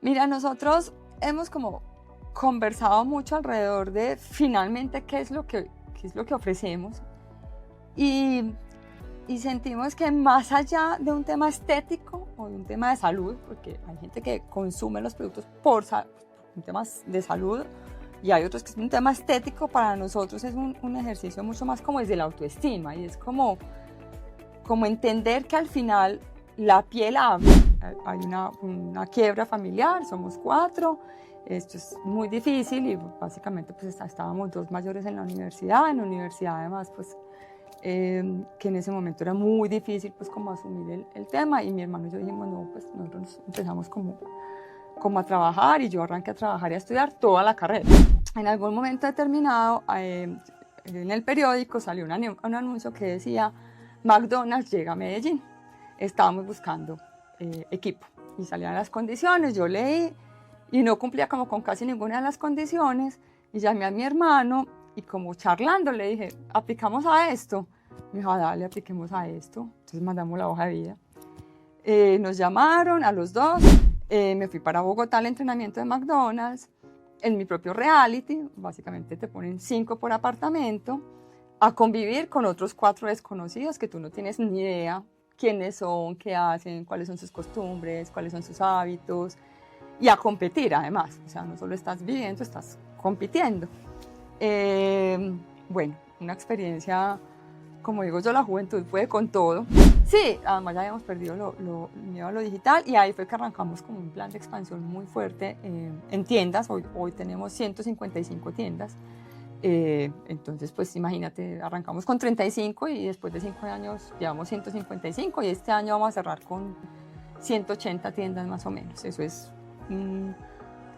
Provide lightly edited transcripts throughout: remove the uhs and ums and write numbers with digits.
Mira, nosotros hemos como conversado mucho alrededor de finalmente qué es lo que ofrecemos y sentimos que más allá de un tema estético o de un tema de salud, porque hay gente que consume los productos por un tema de salud y hay otros que es un tema estético, para nosotros es un ejercicio mucho más como desde la autoestima y es como entender que al final la piel habla. Hay una quiebra familiar, somos 4, esto es muy difícil y básicamente pues estábamos 2 mayores en la universidad además pues que en ese momento era muy difícil pues como asumir el tema y mi hermano y yo dijimos no, pues nosotros empezamos como a trabajar y yo arranqué a trabajar y a estudiar toda la carrera. En algún momento determinado en el periódico salió un anuncio que decía McDonald's llega a Medellín, estábamos buscando equipo y salían las condiciones, yo leí y no cumplía como con casi ninguna de las condiciones y llamé a mi hermano y como charlando le dije, aplicamos a esto. Me dijo, dale, apliquemos a esto. Entonces mandamos la hoja de vida. Nos llamaron a los 2, me fui para Bogotá al entrenamiento de McDonald's, en mi propio reality, básicamente te ponen 5 por apartamento, a convivir con otros 4 desconocidos que tú no tienes ni idea quiénes son, qué hacen, cuáles son sus costumbres, cuáles son sus hábitos, y a competir además, o sea, no solo estás viviendo, estás compitiendo. Bueno, una experiencia, como digo yo, la juventud puede con todo. Sí, además ya habíamos perdido el miedo a lo digital y ahí fue que arrancamos como un plan de expansión muy fuerte en tiendas. Hoy tenemos 155 tiendas. Entonces, pues imagínate, arrancamos con 35 y después de 5 años llevamos 155 y este año vamos a cerrar con 180 tiendas más o menos. Eso es,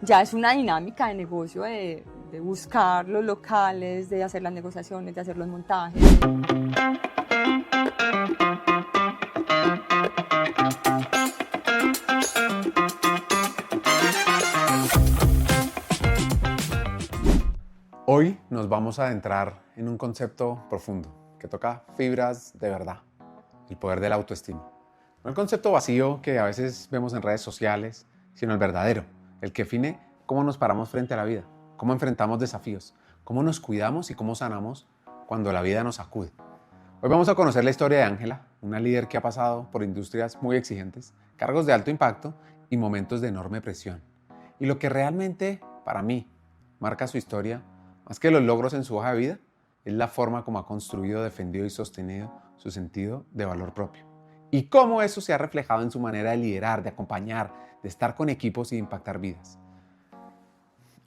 ya es una dinámica de negocio de buscar los locales, de hacer las negociaciones, de hacer los montajes. Hoy nos vamos a adentrar en un concepto profundo que toca fibras de verdad, el poder de la autoestima. No el concepto vacío que a veces vemos en redes sociales, sino el verdadero, el que define cómo nos paramos frente a la vida, cómo enfrentamos desafíos, cómo nos cuidamos y cómo sanamos cuando la vida nos sacude. Hoy vamos a conocer la historia de Ángela, una líder que ha pasado por industrias muy exigentes, cargos de alto impacto y momentos de enorme presión. Y lo que realmente, para mí, marca su historia, más que los logros en su hoja de vida, es la forma como ha construido, defendido y sostenido su sentido de valor propio. Y cómo eso se ha reflejado en su manera de liderar, de acompañar, de estar con equipos y de impactar vidas.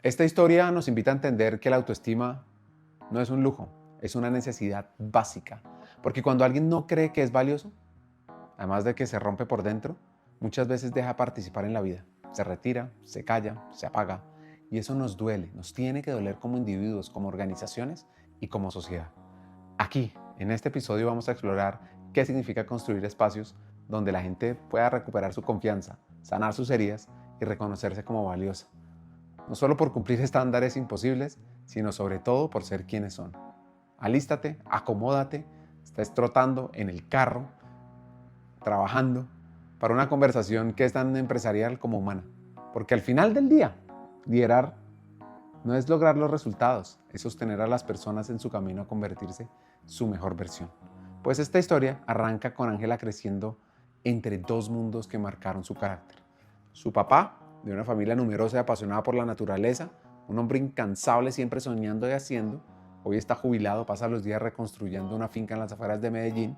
Esta historia nos invita a entender que la autoestima no es un lujo, es una necesidad básica. Porque cuando alguien no cree que es valioso, además de que se rompe por dentro, muchas veces deja de participar en la vida. Se retira, se calla, se apaga. Y eso nos duele, nos tiene que doler como individuos, como organizaciones y como sociedad. Aquí, en este episodio, vamos a explorar qué significa construir espacios donde la gente pueda recuperar su confianza, sanar sus heridas y reconocerse como valiosa. No solo por cumplir estándares imposibles, sino sobre todo por ser quienes son. Alístate, acomódate, estés trotando en el carro, trabajando para una conversación que es tan empresarial como humana. Porque al final del día, liderar no es lograr los resultados, es sostener a las personas en su camino a convertirse su mejor versión. Pues esta historia arranca con Ángela creciendo entre 2 mundos que marcaron su carácter. Su papá, de una familia numerosa y apasionada por la naturaleza, un hombre incansable siempre soñando y haciendo, hoy está jubilado, pasa los días reconstruyendo una finca en las afueras de Medellín,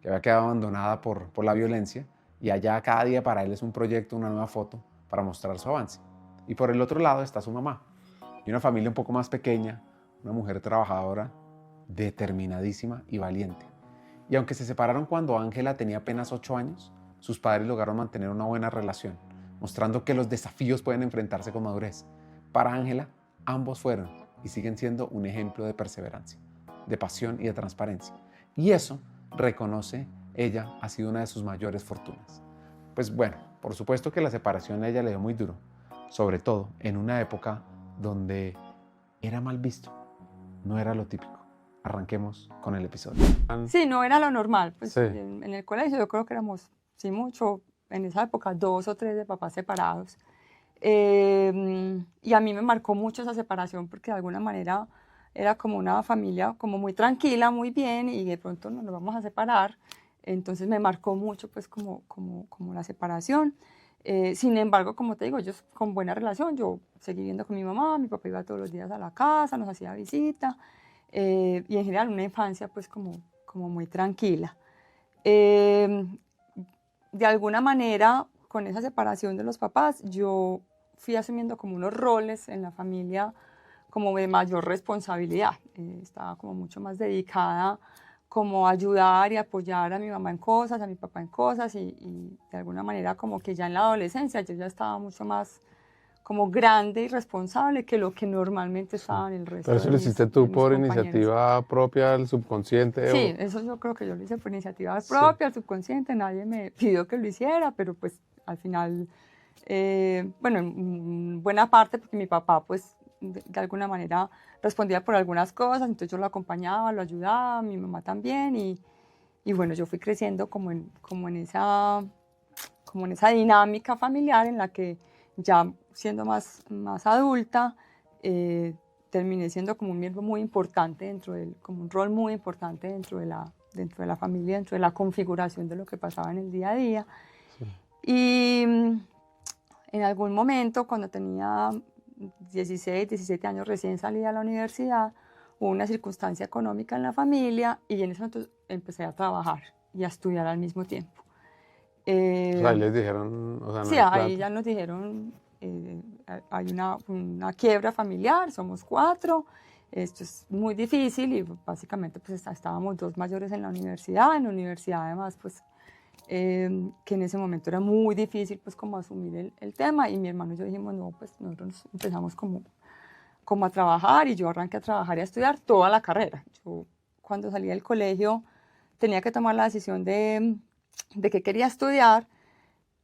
que había quedado abandonada por la violencia, y allá cada día para él es un proyecto, una nueva foto para mostrar su avance. Y por el otro lado está su mamá, y una familia un poco más pequeña, una mujer trabajadora, determinadísima y valiente. Y aunque se separaron cuando Ángela tenía apenas 8 años, sus padres lograron mantener una buena relación, mostrando que los desafíos pueden enfrentarse con madurez. Para Ángela, ambos fueron y siguen siendo un ejemplo de perseverancia, de pasión y de transparencia. Y eso, reconoce ella, ha sido una de sus mayores fortunas. Pues bueno, por supuesto que la separación a ella le dio muy duro, sobre todo en una época donde era mal visto, no era lo típico. Arranquemos con el episodio. Sí, no era lo normal. Pues Sí. en el colegio yo creo que éramos, sí mucho, en esa época 2 o 3 de papás separados. Y a mí me marcó mucho esa separación porque de alguna manera era como una familia como muy tranquila, muy bien, y de pronto nos vamos a separar. Entonces me marcó mucho pues como la separación. Sin embargo, como te digo, yo con buena relación, yo seguí viviendo con mi mamá, mi papá iba todos los días a la casa, nos hacía visita, y en general una infancia pues como muy tranquila. Eh, de alguna manera, con esa separación de los papás, yo fui asumiendo como unos roles en la familia como de mayor responsabilidad. Estaba como mucho más dedicada como a ayudar y apoyar a mi mamá en cosas, a mi papá en cosas y de alguna manera como que ya en la adolescencia yo ya estaba mucho más como grande y responsable que lo que normalmente estaba en el resto Pero eso de lo mis, hiciste de tú mis por compañeros. iniciativa propia, del subconsciente. Sí, eso yo creo que yo lo hice por iniciativa Sí. propia, el subconsciente, nadie me pidió que lo hiciera, pero pues al final, bueno, en buena parte porque mi papá pues de alguna manera respondía por algunas cosas, entonces yo lo acompañaba, lo ayudaba, mi mamá también y bueno, yo fui creciendo como en esa dinámica familiar en la que ya siendo más adulta, terminé siendo como un miembro muy importante como un rol muy importante dentro de la familia, dentro de la configuración de lo que pasaba en el día a día. Sí. Y en algún momento, cuando tenía 16, 17 años recién salida a la universidad, hubo una circunstancia económica en la familia y en ese momento empecé a trabajar y a estudiar al mismo tiempo. O sea, ahí les dijeron, o sea, no Sí, hay ahí plata. ya nos dijeron, hay una quiebra familiar, somos 4, esto es muy difícil y básicamente pues estábamos 2 mayores en la universidad además pues que en ese momento era muy difícil pues como asumir el tema y mi hermano y yo dijimos no, pues nosotros empezamos como a trabajar y yo arranqué a trabajar y a estudiar toda la carrera. Yo cuando salí del colegio tenía que tomar la decisión de qué quería estudiar.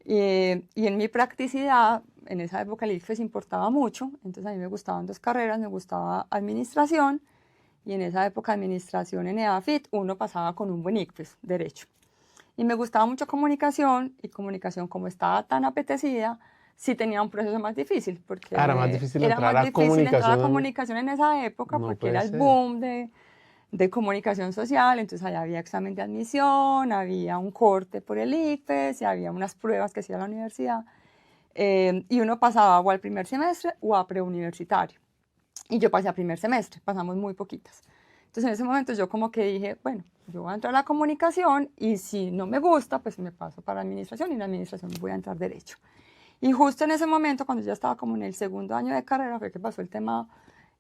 Y en mi practicidad, en esa época el ICFES importaba mucho, entonces a mí me gustaban 2 carreras, me gustaba administración y en esa época administración en EAFIT uno pasaba con un buen ICFES, derecho. Y me gustaba mucho comunicación y comunicación como estaba tan apetecida, sí tenía un proceso más difícil Ah, era más porque difícil era entrar más a difícil entrar a comunicación. comunicación en esa época No porque era puede el ser. boom de comunicación social, entonces allá había examen de admisión, había un corte por el ICFES y había unas pruebas que hacía la universidad y uno pasaba o al primer semestre o a preuniversitario y yo pasé a primer semestre, pasamos muy poquitas. Entonces en ese momento yo como que dije, bueno, yo voy a entrar a la comunicación y si no me gusta, pues me paso para administración y en la administración voy a entrar derecho. Y justo en ese momento, cuando ya estaba como en el segundo año de carrera, fue que pasó el tema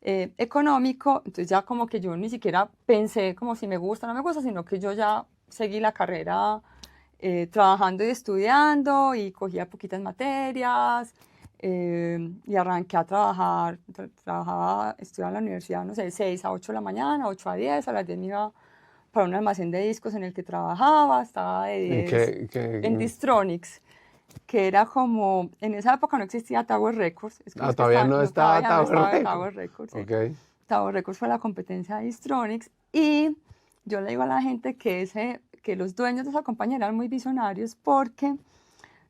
económico, entonces ya como que yo ni siquiera pensé como si me gusta o no me gusta, sino que yo ya seguí la carrera trabajando y estudiando y cogía poquitas materias y arranqué a trabajar, estudiaba en la universidad, no sé, de 6 a 8 de la mañana, 8 a 10, a las 10 me iba para un almacén de discos en el que trabajaba, estaba de ¿En 10 en Distronics, que era como, en esa época no existía Tower Records, es que los que todavía estaban, no no, estaba todavía no Tower estaba Records. Tower Records, sí. Ok. Tower Records fue la competencia de Distronics y yo le digo a la gente que los dueños de esa compañía eran muy visionarios porque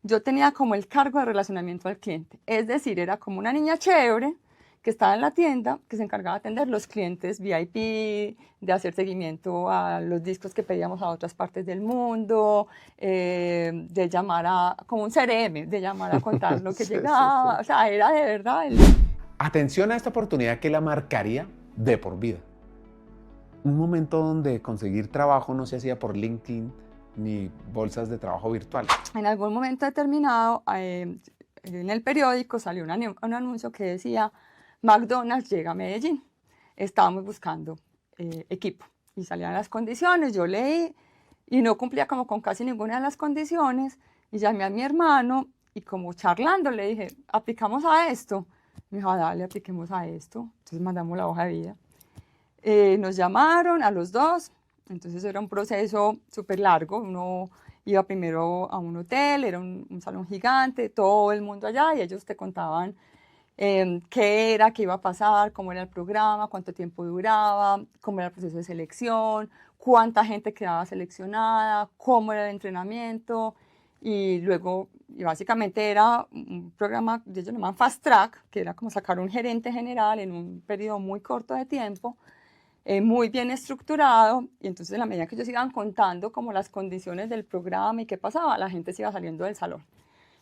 yo tenía como el cargo de relacionamiento al cliente, es decir, era como una niña chévere que estaba en la tienda, que se encargaba de atender los clientes VIP, de hacer seguimiento a los discos que pedíamos a otras partes del mundo, de llamar como un CRM, de llamar a contar lo que Sí, sí, llegaba, sí. o sea, era de verdad Atención a esta oportunidad que la marcaría de por vida. Un momento donde conseguir trabajo no se hacía por LinkedIn ni bolsas de trabajo virtual. En algún momento determinado, en el periódico salió un anuncio que decía, McDonald's llega a Medellín. Estábamos buscando equipo y salían las condiciones, yo leí y no cumplía como con casi ninguna de las condiciones y llamé a mi hermano y como charlando le dije, aplicamos a esto. Me dijo, dale, apliquemos a esto. Entonces mandamos la hoja de vida. Nos llamaron a los 2, entonces era un proceso súper largo, uno iba primero a un hotel, era un salón gigante, todo el mundo allá y ellos te contaban qué era, qué iba a pasar, cómo era el programa, cuánto tiempo duraba, cómo era el proceso de selección, cuánta gente quedaba seleccionada, cómo era el entrenamiento y luego y básicamente era un programa que ellos llaman Fast Track, que era como sacar un gerente general en un periodo muy corto de tiempo, muy bien estructurado, y entonces en la medida que ellos iban contando como las condiciones del programa y qué pasaba, la gente se iba saliendo del salón.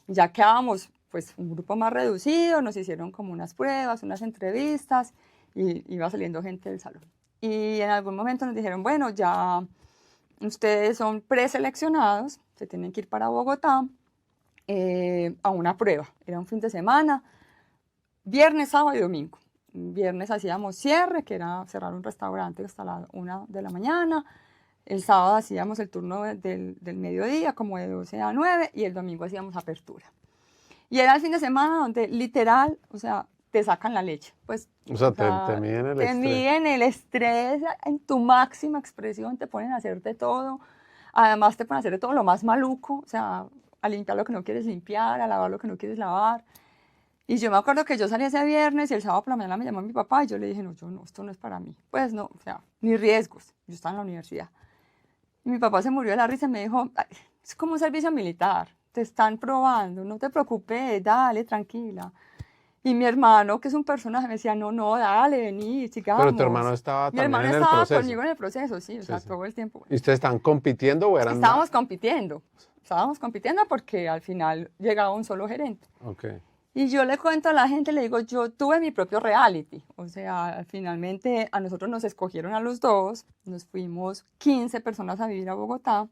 Ya quedábamos pues un grupo más reducido, nos hicieron como unas pruebas, unas entrevistas, y iba saliendo gente del salón. Y en algún momento nos dijeron, bueno, ya ustedes son preseleccionados, se tienen que ir para Bogotá a una prueba. Era un fin de semana, viernes, sábado y domingo. Viernes hacíamos cierre, que era cerrar un restaurante hasta la 1 de la mañana. El sábado hacíamos el turno del mediodía, como de 12 a 9, y el domingo hacíamos apertura. Y era el fin de semana donde literal, o sea, te sacan la leche. Pues, o sea, te miden el estrés. Te miden el estrés en tu máxima expresión, te ponen a hacerte todo. Además te ponen a hacer de todo lo más maluco, o sea, a limpiar lo que no quieres limpiar, a lavar lo que no quieres lavar. Y yo me acuerdo que yo salí ese viernes y el sábado por la mañana me llamó mi papá y yo le dije, no, esto no es para mí. Pues no, o sea, ni riesgos. Yo estaba en la universidad. Y mi papá se murió de la risa y me dijo, es como un servicio militar, te están probando, no te preocupes, dale, tranquila. Y mi hermano, que es un personaje, me decía, no, dale, vení, sigamos. Pero tu hermano estaba también en el proceso. Mi hermano estaba conmigo en el proceso, sí, o sea, todo el tiempo. ¿Y ustedes están compitiendo o eran...? Estábamos compitiendo porque al final llegaba un solo gerente. Okay. Y yo le cuento a la gente, le digo, yo tuve mi propio reality. O sea, finalmente a nosotros nos escogieron a los dos, nos fuimos 15 personas a vivir a Bogotá,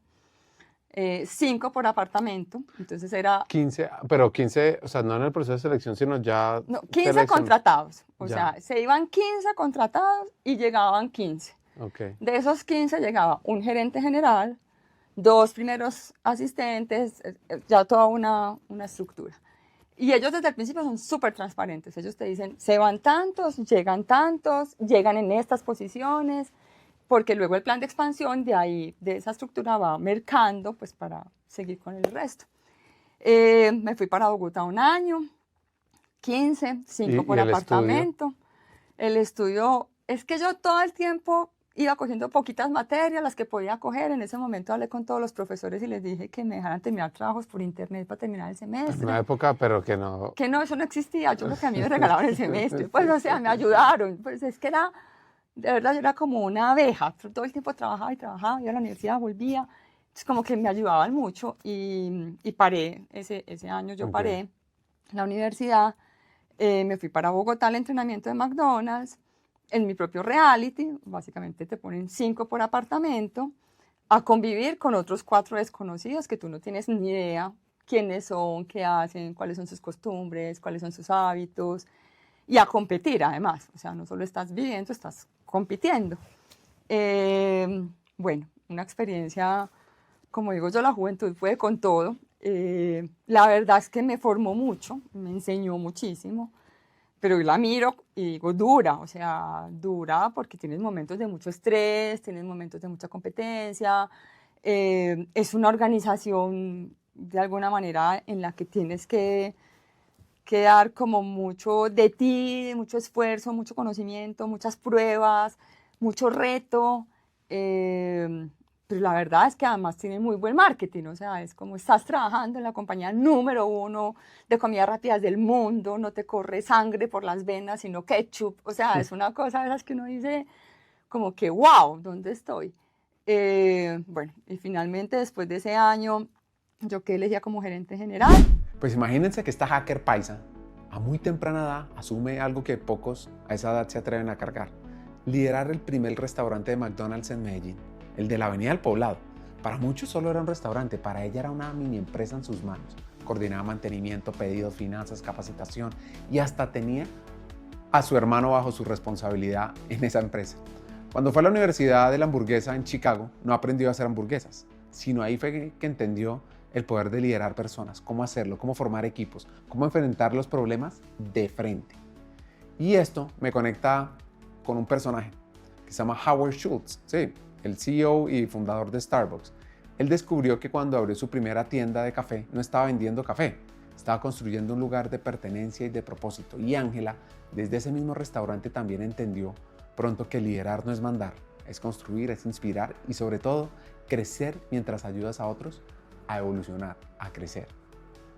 5 por apartamento, entonces era... 15, pero 15, o sea, no en el proceso de selección, sino ya... No, 15 contratados, o sea, se iban 15 contratados y llegaban 15. Okay. De esos 15 llegaba un gerente general, 2 primeros asistentes, ya toda una estructura. Y ellos desde el principio son súper transparentes. Ellos te dicen, se van tantos, llegan en estas posiciones, porque luego el plan de expansión de ahí, de esa estructura va mercando, pues para seguir con el resto. Me fui para Bogotá 1 año, 15, 5 por apartamento. El estudio, es que yo todo el tiempo iba cogiendo poquitas materias, las que podía coger. En ese momento hablé con todos los profesores y les dije que me dejaran terminar trabajos por internet para terminar el semestre. En una época, pero que no... Que no, eso no existía. Yo creo que a mí me regalaban el semestre. Pues, o sea, me ayudaron. Pues es que era, de verdad, yo era como una abeja. Todo el tiempo trabajaba, iba a la universidad, volvía. Entonces, como que me ayudaban mucho y paré. Ese año yo paré la universidad. Me fui para Bogotá al entrenamiento de McDonald's. En mi propio reality, básicamente te ponen 5 por apartamento, a convivir con otros 4 desconocidos que tú no tienes ni idea quiénes son, qué hacen, cuáles son sus costumbres, cuáles son sus hábitos, y a competir además, o sea, no solo estás viviendo, estás compitiendo. Bueno, una experiencia, como digo yo, la juventud fue con todo. La verdad es que me formó mucho, me enseñó muchísimo. Pero yo la miro y digo, dura, o sea, dura porque tienes momentos de mucho estrés, tienes momentos de mucha competencia, es una organización de alguna manera en la que tienes que dar como mucho de ti, mucho esfuerzo, mucho conocimiento, muchas pruebas, mucho reto, pero la verdad es que además tiene muy buen marketing, o sea, es como estás trabajando en la compañía número 1 de comidas rápidas del mundo, no te corre sangre por las venas, sino ketchup, o sea, es una cosa de esas que uno dice como que, wow, ¿dónde estoy? Bueno, y finalmente después de ese año, yo quedé elegida como gerente general. Pues imagínense que esta hacker paisa, a muy temprana edad, asume algo que pocos a esa edad se atreven a cargar: liderar el primer restaurante de McDonald's en Medellín, el de la Avenida del Poblado. Para muchos solo era un restaurante, para ella era una mini empresa en sus manos. Coordinaba mantenimiento, pedidos, finanzas, capacitación y hasta tenía a su hermano bajo su responsabilidad en esa empresa. Cuando fue a la Universidad de la Hamburguesa en Chicago, no aprendió a hacer hamburguesas, sino ahí fue que entendió el poder de liderar personas, cómo hacerlo, cómo formar equipos, cómo enfrentar los problemas de frente. Y esto me conecta con un personaje que se llama Howard Schultz, sí, el CEO y fundador de Starbucks. Él descubrió que cuando abrió su primera tienda de café no estaba vendiendo café, estaba construyendo un lugar de pertenencia y de propósito. Y Ángela, desde ese mismo restaurante, también entendió pronto que liderar no es mandar, es construir, es inspirar y sobre todo crecer mientras ayudas a otros a evolucionar, a crecer.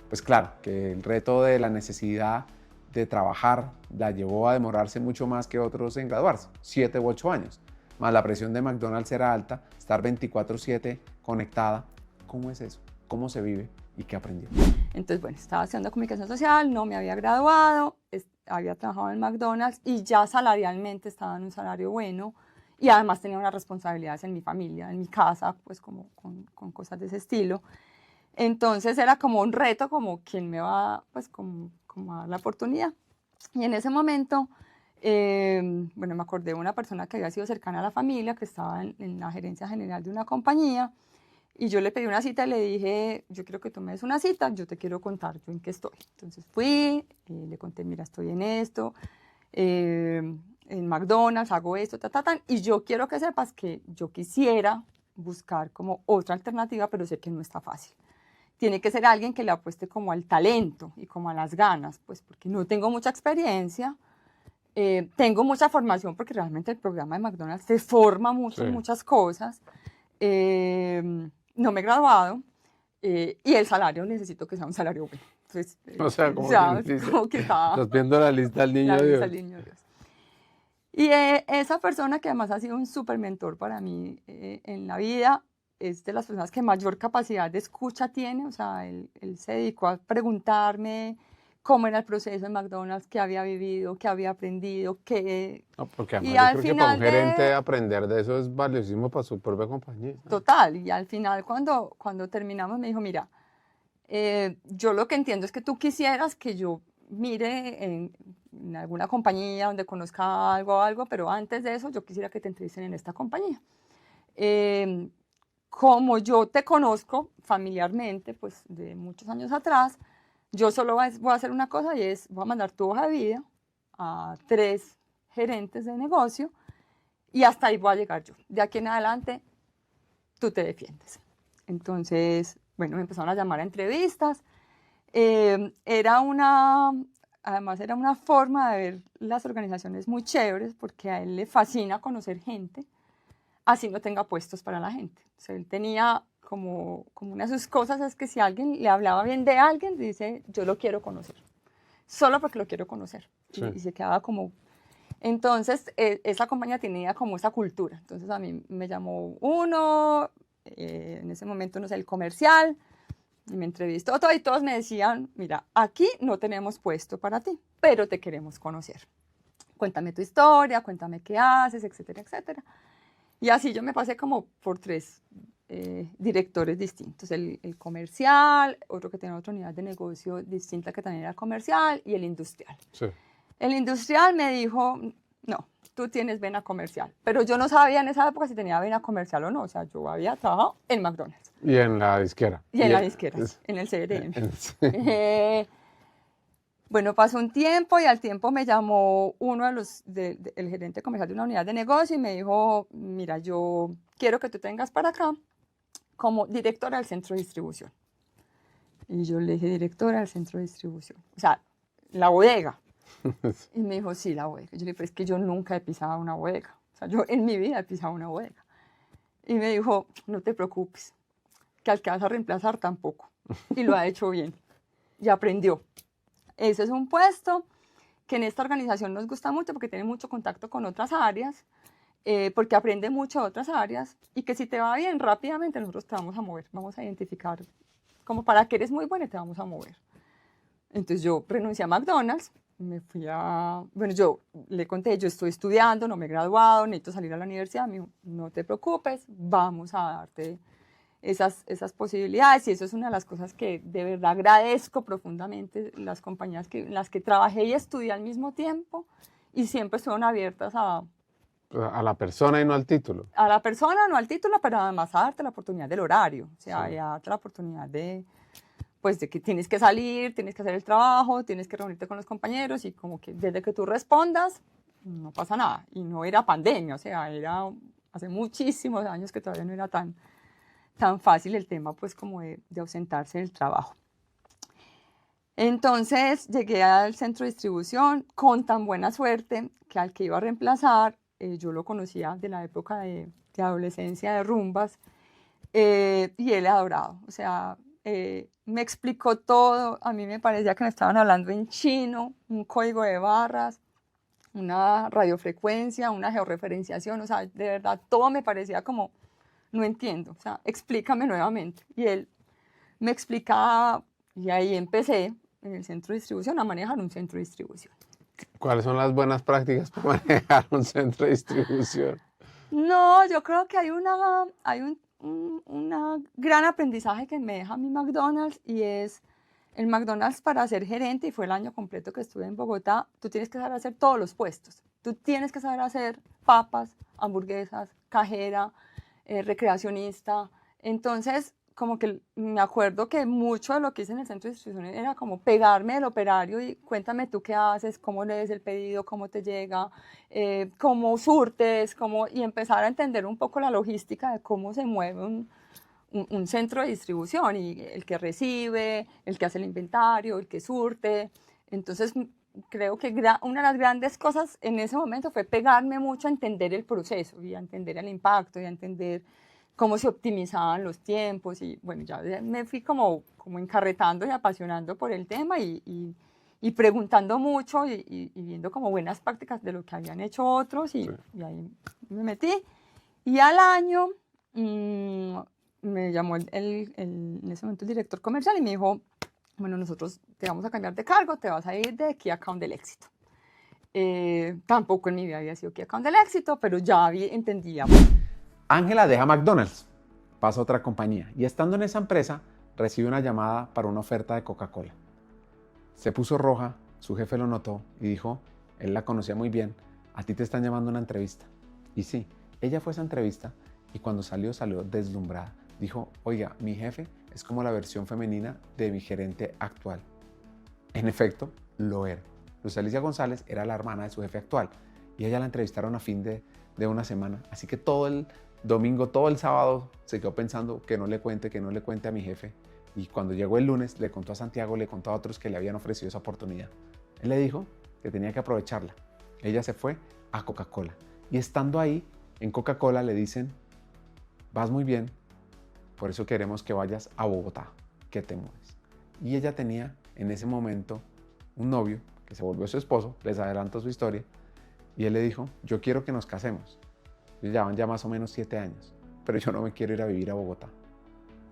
Pues claro, que el reto de la necesidad de trabajar la llevó a demorarse mucho más que otros en graduarse, 7 u 8 años. Más la presión de McDonald's era alta, estar 24/7 conectada. ¿Cómo es eso? ¿Cómo se vive? ¿Y qué aprendió? Entonces, bueno, estaba haciendo comunicación social, no me había graduado, había trabajado en McDonald's y ya salarialmente estaba en un salario bueno y además tenía unas responsabilidades en mi familia, en mi casa, pues como con cosas de ese estilo. Entonces era como un reto, como quién me va pues como a dar la oportunidad. Y en ese momento, bueno, me acordé de una persona que había sido cercana a la familia, que estaba en la gerencia general de una compañía. Y yo le pedí una cita y le dije, yo quiero que tú me des una cita, yo te quiero contar yo en qué estoy. Entonces fui, le conté, mira, estoy en esto, en McDonald's hago esto, y yo quiero que sepas que yo quisiera buscar como otra alternativa, pero sé que no está fácil. Tiene que ser alguien que le apueste como al talento y como a las ganas, pues porque no tengo mucha experiencia, tengo mucha formación porque realmente el programa de McDonald's te forma mucho en muchas cosas. No me he graduado y el salario necesito que sea un salario bueno. Entonces, O sea, como, como que estaba estás viendo la lista del niño Dios. del niño Dios. Y esa persona que además ha sido un súper mentor para mí en la vida, es de las personas que mayor capacidad de escucha tiene, o sea, él se dedicó a preguntarme cómo era el proceso en McDonald's, qué había vivido, qué había aprendido, qué... No, porque además Y yo al creo que para un final gerente aprender de eso es valiosísimo para su propia compañía. Total, y al final cuando terminamos me dijo, mira, yo lo que entiendo es que tú quisieras que yo mire en alguna compañía donde conozca algo, pero antes de eso yo quisiera que te entrevisten en esta compañía. Como yo te conozco familiarmente, pues de muchos años atrás, yo solo voy a hacer una cosa y es, voy a mandar tu hoja de vida a 3 gerentes de negocio y hasta ahí voy a llegar yo. De aquí en adelante, tú te defiendes. Entonces, bueno, me empezaron a llamar a entrevistas. Además era una forma de ver las organizaciones muy chéveres porque a él le fascina conocer gente, así no tenga puestos para la gente. O sea, él tenía como una de sus cosas es que si alguien le hablaba bien de alguien, dice, yo lo quiero conocer, solo porque lo quiero conocer. Sí. Y se quedaba como... Entonces, esa compañía tenía como esa cultura. Entonces, a mí me llamó uno, en ese momento, no sé, el comercial, y me entrevistó todo, y todos me decían, mira, aquí no tenemos puesto para ti, pero te queremos conocer. Cuéntame tu historia, cuéntame qué haces, etcétera, etcétera. Y así yo me pasé como por 3 directores distintos, el comercial, otro que tenía otra unidad de negocio distinta que también era comercial, y el industrial. Sí. El industrial me dijo, no, tú tienes vena comercial, pero yo no sabía en esa época si tenía vena comercial o no, o sea, yo había trabajado en McDonald's. Y en la disquera. Y en la disquera, en el CRM. Bueno, pasó un tiempo y al tiempo me llamó uno el gerente comercial de una unidad de negocio y me dijo, mira, yo quiero que tú tengas para acá como directora del centro de distribución. Y yo le dije, directora del centro de distribución, o sea, la bodega. Y me dijo, sí, la bodega. Yo le dije, pero es que yo nunca he pisado una bodega. O sea, yo en mi vida he pisado una bodega. Y me dijo, no te preocupes, que al que vas a reemplazar tampoco. Y lo ha hecho bien. Y aprendió. Ese es un puesto que en esta organización nos gusta mucho porque tiene mucho contacto con otras áreas, porque aprende mucho de otras áreas y que si te va bien, rápidamente nosotros te vamos a mover, vamos a identificar como para que eres muy buena y te vamos a mover. Entonces yo renuncié a McDonald's, me fui bueno, yo le conté, yo estoy estudiando, no me he graduado, necesito salir a la universidad. Me dijo, no te preocupes, vamos a darte esas posibilidades, y eso es una de las cosas que de verdad agradezco profundamente, las compañías en las que trabajé y estudié al mismo tiempo y siempre estuvieron abiertas a la persona y no al título. A la persona, no al título, pero además a darte la oportunidad del horario, o sea, Sí. a darte la oportunidad pues de que tienes que salir, tienes que hacer el trabajo, tienes que reunirte con los compañeros y como que desde que tú respondas no pasa nada. Y no era pandemia, o sea, era hace muchísimos años que todavía no era tan fácil el tema, pues, como de ausentarse del trabajo. Entonces, llegué al centro de distribución con tan buena suerte que al que iba a reemplazar, yo lo conocía de la época de adolescencia, de rumbas, y él adorado. O sea, me explicó todo. A mí me parecía que me estaban hablando en chino, un código de barras, una radiofrecuencia, una georreferenciación, o sea, de verdad todo me parecía como, no entiendo, o sea, explícame nuevamente. Y él me explicaba, y ahí empecé en el centro de distribución a manejar un centro de distribución. ¿Cuáles son las buenas prácticas para manejar un centro de distribución? No, yo creo que hay una gran aprendizaje que me deja mi McDonald's, y es el McDonald's. Para ser gerente, y fue el año completo que estuve en Bogotá, tú tienes que saber hacer todos los puestos. Tú tienes que saber hacer papas, hamburguesas, cajera, recreacionista. Entonces, como que me acuerdo que mucho de lo que hice en el centro de distribución era como pegarme del operario y cuéntame tú qué haces, cómo lees el pedido, cómo te llega, cómo surtes, y empezar a entender un poco la logística de cómo se mueve un centro de distribución, y el que recibe, el que hace el inventario, el que surte. Entonces, creo que una de las grandes cosas en ese momento fue pegarme mucho a entender el proceso y a entender el impacto y a entender cómo se optimizaban los tiempos. Y bueno, ya me fui como encarretando y apasionando por el tema, y preguntando mucho y viendo como buenas prácticas de lo que habían hecho otros, y ahí me metí. Y al año me llamó en ese momento el director comercial y me dijo, bueno, nosotros te vamos a cambiar de cargo, te vas a ir de Key Account del Éxito. Tampoco en mi vida había sido Key Account del Éxito, pero ya entendía. Ángela deja McDonald's, pasa a otra compañía y estando en esa empresa recibe una llamada para una oferta de Coca-Cola. Se puso roja, su jefe lo notó y dijo, él la conocía muy bien, a ti te están llamando a una entrevista. Y sí, ella fue a esa entrevista y cuando salió deslumbrada. Dijo, oiga, mi jefe es como la versión femenina de mi gerente actual. En efecto, lo era. Luz Alicia González era la hermana de su jefe actual y ella la entrevistaron a fin de una semana. Así que todo el domingo, todo el sábado se quedó pensando que no le cuente a mi jefe. Y cuando llegó el lunes le contó a Santiago, le contó a otros que le habían ofrecido esa oportunidad. Él le dijo que tenía que aprovecharla. Ella se fue a Coca-Cola y estando ahí en Coca-Cola le dicen, vas muy bien, por eso queremos que vayas a Bogotá, que te mueves. Y ella tenía en ese momento un novio que se volvió su esposo, les adelanto su historia, y él le dijo, yo quiero que nos casemos. Ellos llevan ya más o menos 7 años, pero yo no me quiero ir a vivir a Bogotá.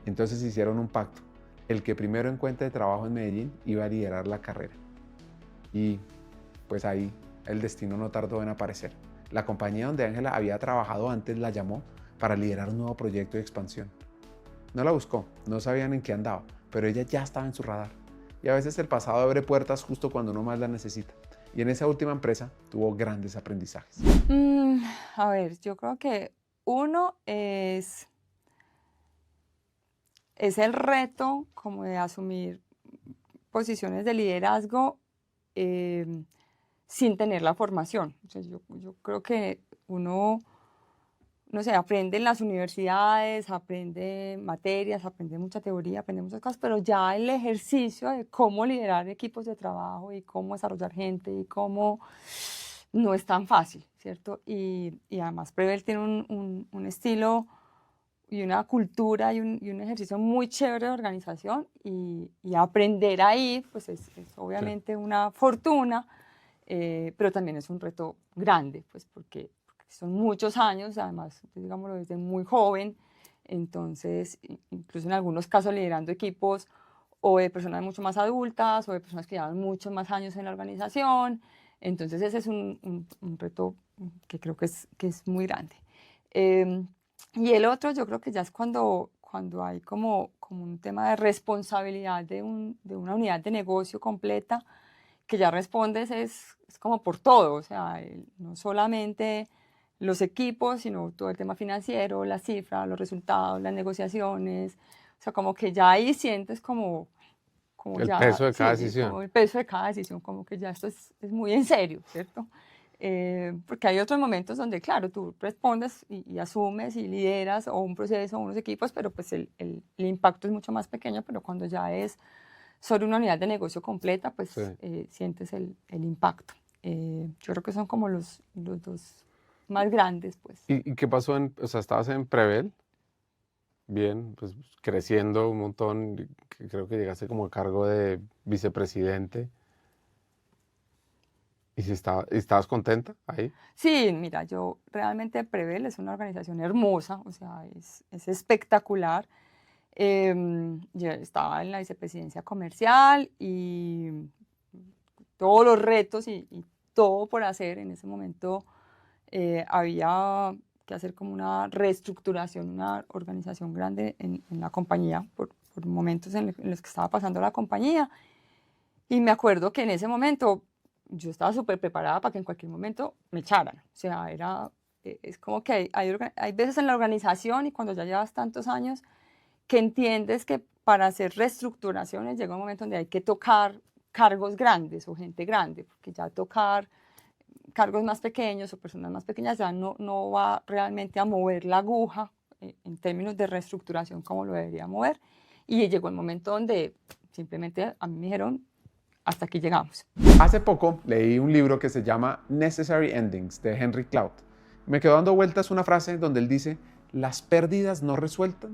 Entonces hicieron un pacto. El que primero encuentre trabajo en Medellín iba a liderar la carrera. Y pues ahí el destino no tardó en aparecer. La compañía donde Ángela había trabajado antes la llamó para liderar un nuevo proyecto de expansión. No la buscó, no sabían en qué andaba, pero ella ya estaba en su radar. Y a veces el pasado abre puertas justo cuando uno más la necesita. Y en esa última empresa tuvo grandes aprendizajes. A ver, yo creo que uno es el reto como de asumir posiciones de liderazgo sin tener la formación. O sea, yo creo que uno, no sé, aprende en las universidades, aprende materias, aprende mucha teoría, aprende muchas cosas, pero ya el ejercicio de cómo liderar equipos de trabajo y cómo desarrollar gente y cómo no es tan fácil, ¿cierto? Y además Prevel tiene un estilo y una cultura y un ejercicio muy chévere de organización, y aprender ahí pues es obviamente una fortuna, pero también es un reto grande, pues porque son muchos años, además, digámoslo, desde muy joven, entonces incluso en algunos casos liderando equipos o de personas mucho más adultas o de personas que llevan muchos más años en la organización, entonces ese es un reto que creo que es muy grande. Y el otro yo creo que ya es cuando hay como un tema de responsabilidad de una unidad de negocio completa, que ya respondes es como por todo, o sea, no solamente los equipos, sino todo el tema financiero, las cifras, los resultados, las negociaciones, o sea, como que ya ahí sientes como El ya, peso de cada sí, decisión. como el peso de cada decisión, como que ya esto es muy en serio, ¿cierto? Porque hay otros momentos donde, claro, tú respondes y asumes y lideras o un proceso o unos equipos, pero pues el impacto es mucho más pequeño, pero cuando ya es sobre una unidad de negocio completa, pues Sí. sientes el impacto. Yo creo que son como los dos más grandes, pues. ¿Y qué pasó o sea, estabas en Prevel? Bien, pues creciendo un montón, creo que llegaste como a cargo de vicepresidente. ¿Y si estabas contenta ahí? Sí, mira, yo realmente Prevel es una organización hermosa, o sea, es espectacular. Yo estaba en la vicepresidencia comercial y todos los retos y todo por hacer. En ese momento había que hacer como una reestructuración, una organización grande en la compañía por momentos en los que estaba pasando la compañía. Y me acuerdo que en ese momento yo estaba súper preparada para que en cualquier momento me echaran. O sea, es como que hay veces en la organización y cuando ya llevas tantos años que entiendes que para hacer reestructuraciones llega un momento donde hay que tocar cargos grandes o gente grande, porque ya tocar cargos más pequeños o personas más pequeñas ya no va realmente a mover la aguja en términos de reestructuración como lo debería mover. Y llegó el momento donde simplemente a mí me dijeron, hasta aquí llegamos. Hace poco leí un libro que se llama Necessary Endings de Henry Cloud. Me quedó dando vueltas una frase donde él dice, las pérdidas no resueltas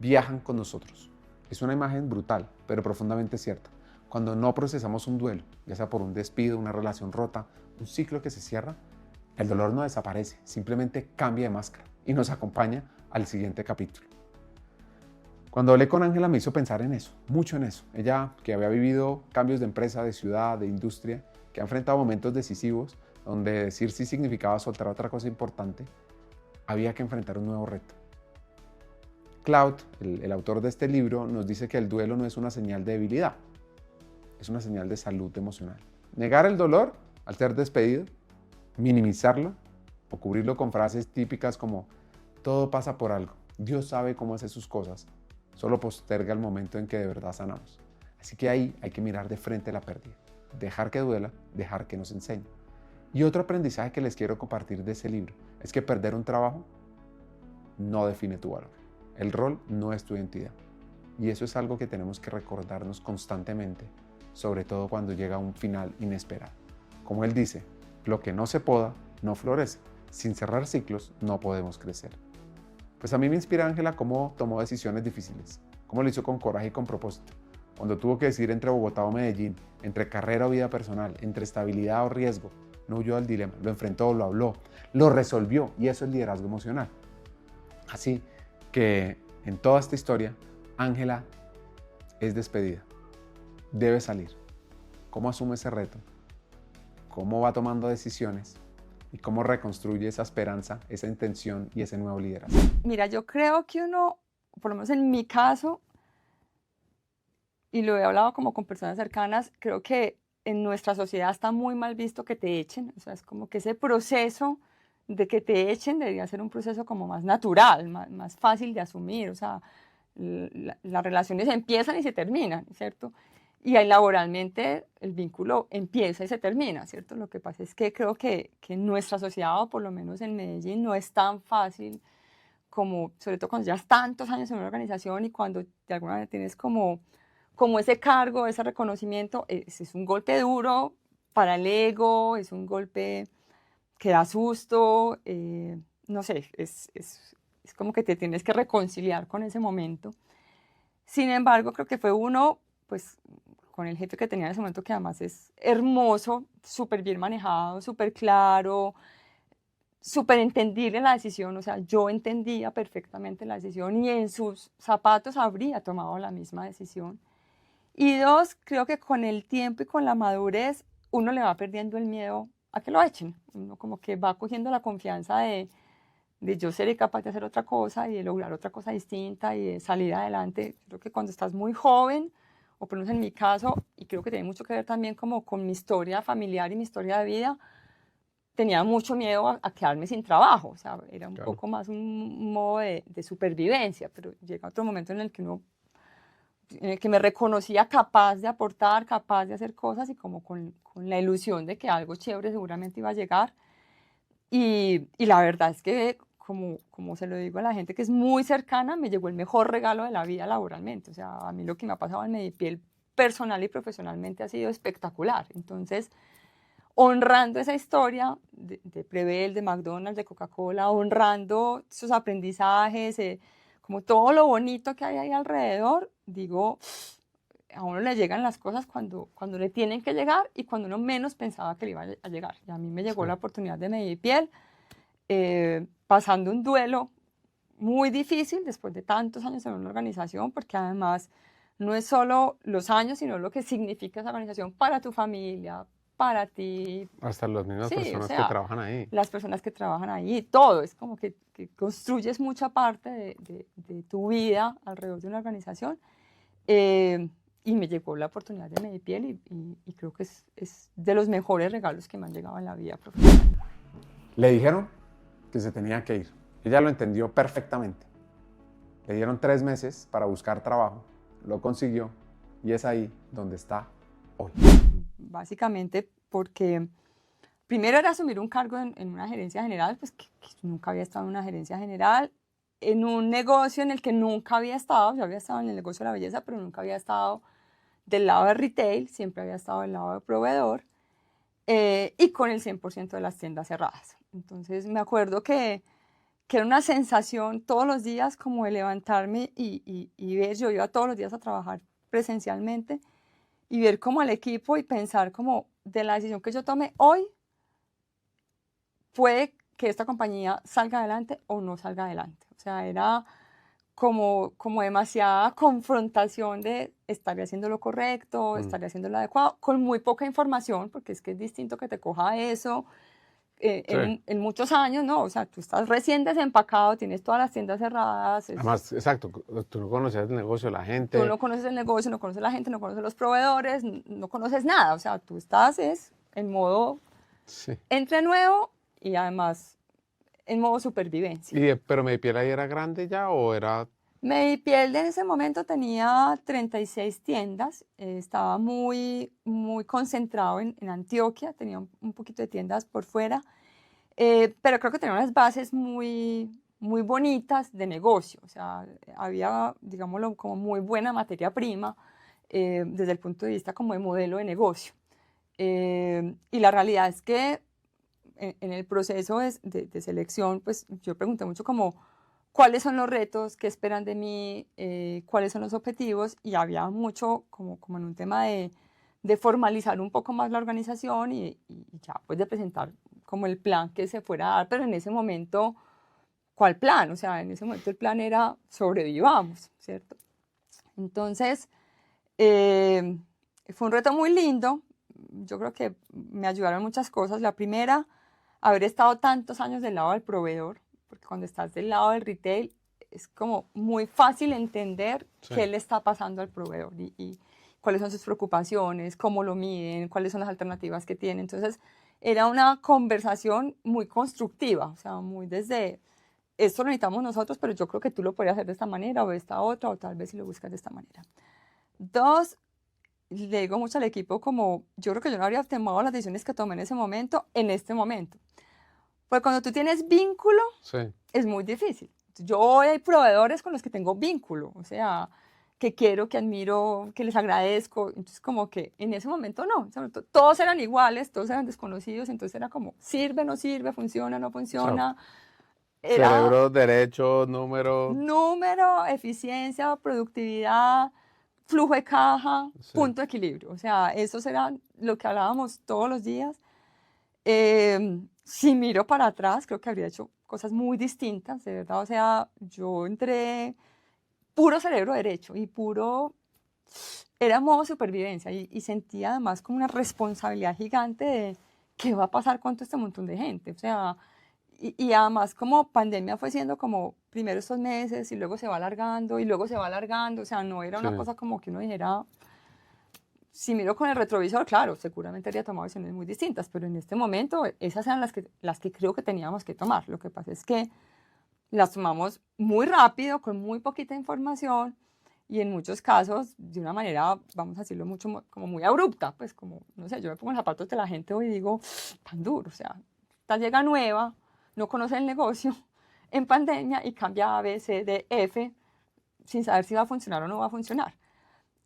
viajan con nosotros. Es una imagen brutal, pero profundamente cierta. Cuando no procesamos un duelo, ya sea por un despido, una relación rota, un ciclo que se cierra, el dolor no desaparece, simplemente cambia de máscara y nos acompaña al siguiente capítulo. Cuando hablé con Ángela me hizo pensar en eso, mucho en eso. Ella que había vivido cambios de empresa, de ciudad, de industria, que ha enfrentado momentos decisivos donde decir sí significaba soltar otra cosa importante, había que enfrentar un nuevo reto. Cloud, el autor de este libro, nos dice que el duelo no es una señal de debilidad, es una señal de salud emocional. Negar el dolor al ser despedido, minimizarlo o cubrirlo con frases típicas como todo pasa por algo, Dios sabe cómo hace sus cosas, solo posterga el momento en que de verdad sanamos. Así que ahí hay que mirar de frente la pérdida, dejar que duela, dejar que nos enseñe. Y otro aprendizaje que les quiero compartir de ese libro es que perder un trabajo no define tu valor. El rol no es tu identidad. Y eso es algo que tenemos que recordarnos constantemente, sobre todo cuando llega un final inesperado. Como él dice, lo que no se poda no florece. Sin cerrar ciclos no podemos crecer. Pues a mí me inspira Ángela cómo tomó decisiones difíciles, cómo lo hizo con coraje y con propósito. Cuando tuvo que decidir entre Bogotá o Medellín, entre carrera o vida personal, entre estabilidad o riesgo, no huyó del dilema, lo enfrentó, lo habló, lo resolvió y eso es liderazgo emocional. Así que en toda esta historia, Ángela es despedida, debe salir. ¿Cómo asume ese reto? ¿Cómo va tomando decisiones? ¿Y cómo reconstruye esa esperanza, esa intención y ese nuevo liderazgo? Mira, yo creo que uno, por lo menos en mi caso, y lo he hablado como con personas cercanas, creo que en nuestra sociedad está muy mal visto que te echen. O sea, es como que ese proceso de que te echen debería ser un proceso como más natural, más fácil de asumir. O sea, las relaciones empiezan y se terminan, ¿cierto? Y ahí laboralmente el vínculo empieza y se termina, ¿cierto? Lo que pasa es que creo que en nuestra sociedad, o por lo menos en Medellín, no es tan fácil como, sobre todo cuando llevas tantos años en una organización y cuando de alguna manera tienes como ese cargo, ese reconocimiento, es un golpe duro para el ego, es un golpe que da susto, no sé, es como que te tienes que reconciliar con ese momento. Sin embargo, creo que fue uno, pues, con el jefe que tenía en ese momento, que además es hermoso, súper bien manejado, súper claro, súper entendible la decisión. O sea, yo entendía perfectamente la decisión y en sus zapatos habría tomado la misma decisión. Y dos, creo que con el tiempo y con la madurez, uno le va perdiendo el miedo a que lo echen. Uno como que va cogiendo la confianza de yo seré capaz de hacer otra cosa y de lograr otra cosa distinta y de salir adelante. Creo que cuando estás muy joven, o por lo menos en mi caso, y creo que tiene mucho que ver también como con mi historia familiar y mi historia de vida, tenía mucho miedo a quedarme sin trabajo. O sea, era un poco más un modo de supervivencia, pero llega otro momento en el que uno que me reconocía capaz de aportar, capaz de hacer cosas y como con la ilusión de que algo chévere seguramente iba a llegar. Y la verdad es que, como se lo digo a la gente que es muy cercana, me llegó el mejor regalo de la vida laboralmente. O sea, a mí lo que me ha pasado en Medipiel personal y profesionalmente ha sido espectacular. Entonces, honrando esa historia de Prevel, de McDonald's, de Coca-Cola, honrando esos aprendizajes, como todo lo bonito que hay ahí alrededor, digo, a uno le llegan las cosas cuando le tienen que llegar y cuando uno menos pensaba que le iba a llegar. Y a mí me llegó Sí. la oportunidad de Medipiel, pasando un duelo muy difícil después de tantos años en una organización, porque además no es solo los años, sino lo que significa esa organización para tu familia, para ti. Hasta las mismas Sí, o personas que sea, trabajan ahí. las personas que trabajan ahí, todo. Es como que construyes mucha parte de tu vida alrededor de una organización. Y me llegó la oportunidad de Medipiel y creo que es de los mejores regalos que me han llegado en la vida profesional. Le dijeron que se tenía que ir. Ella lo entendió perfectamente. Le dieron 3 meses para buscar trabajo, lo consiguió y es ahí donde está hoy. Básicamente porque primero era asumir un cargo en una gerencia general, pues que nunca había estado en una gerencia general, en un negocio en el que nunca había estado. Yo había estado en el negocio de la belleza, pero nunca había estado del lado de retail, siempre había estado del lado de proveedor, y con el 100% de las tiendas cerradas. Entonces me acuerdo que era una sensación todos los días como de levantarme y ver, yo iba todos los días a trabajar presencialmente y ver como al equipo y pensar como de la decisión que yo tomé hoy, puede que esta compañía salga adelante o no salga adelante. O sea, era como demasiada confrontación de estaré haciendo lo correcto, estaré haciendo lo adecuado, con muy poca información, porque es que es distinto que te coja eso Sí. en muchos años, ¿no? O sea, tú estás recién desempacado, tienes todas las tiendas cerradas. Además, exacto, tú no conocías el negocio, la gente. Tú no conoces el negocio, no conoces la gente, no conoces los proveedores, no conoces nada. O sea, tú estás en modo Sí. entre nuevo y además en modo supervivencia. ¿Pero Medipiel ahí era grande ya o era...? Medipiel en ese momento tenía 36 tiendas, estaba muy concentrado en Antioquia, tenía un poquito de tiendas por fuera, pero creo que tenía unas bases muy bonitas de negocio. O sea, había, digámoslo, como muy buena materia prima desde el punto de vista como de modelo de negocio. Y la realidad es que en el proceso de selección, pues yo pregunté mucho como cuáles son los retos, qué esperan de mí, cuáles son los objetivos, y había mucho como en un tema de formalizar un poco más la organización y ya pues de presentar como el plan que se fuera a dar, pero en ese momento, ¿cuál plan? O sea, en ese momento el plan era sobrevivamos, ¿cierto? Entonces, fue un reto muy lindo. Yo creo que me ayudaron muchas cosas. La primera, haber estado tantos años del lado del proveedor, porque cuando estás del lado del retail es como muy fácil entender qué le está pasando al proveedor y cuáles son sus preocupaciones, cómo lo miden, cuáles son las alternativas que tiene. Entonces, era una conversación muy constructiva, o sea, muy desde, esto lo necesitamos nosotros, pero yo creo que tú lo podrías hacer de esta manera o de esta otra, o tal vez si lo buscas de esta manera. 2, le digo mucho al equipo como, yo creo que yo no habría tomado las decisiones que tomé en ese momento, en este momento. Porque cuando tú tienes vínculo, es muy difícil. Yo hoy hay proveedores con los que tengo vínculo, o sea, que quiero, que admiro, que les agradezco. Entonces, como que en ese momento no. Todos eran iguales, todos eran desconocidos, entonces era como, sirve, no sirve, funciona, no funciona. Era cerebro, derecho, número. Número, eficiencia, productividad, flujo de caja, punto de equilibrio. O sea, eso era lo que hablábamos todos los días. Si miro para atrás, creo que habría hecho cosas muy distintas, de verdad. O sea, yo entré puro cerebro derecho y era modo supervivencia y sentía además como una responsabilidad gigante de qué va a pasar con todo este montón de gente. O sea, y además como pandemia fue siendo como primero estos meses y luego se va alargando y luego se va alargando. O sea, no era una cosa como que uno dijera... Si miro con el retrovisor, claro, seguramente habría tomado decisiones muy distintas, pero en este momento esas eran las que creo que teníamos que tomar. Lo que pasa es que las tomamos muy rápido, con muy poquita información y en muchos casos de una manera, vamos a decirlo, mucho como muy abrupta. Pues como, no sé, yo me pongo en los zapatos de la gente hoy y digo, tan duro, o sea, esta llega nueva, no conoce el negocio en pandemia y cambia A, B, C, D, F sin saber si va a funcionar o no va a funcionar.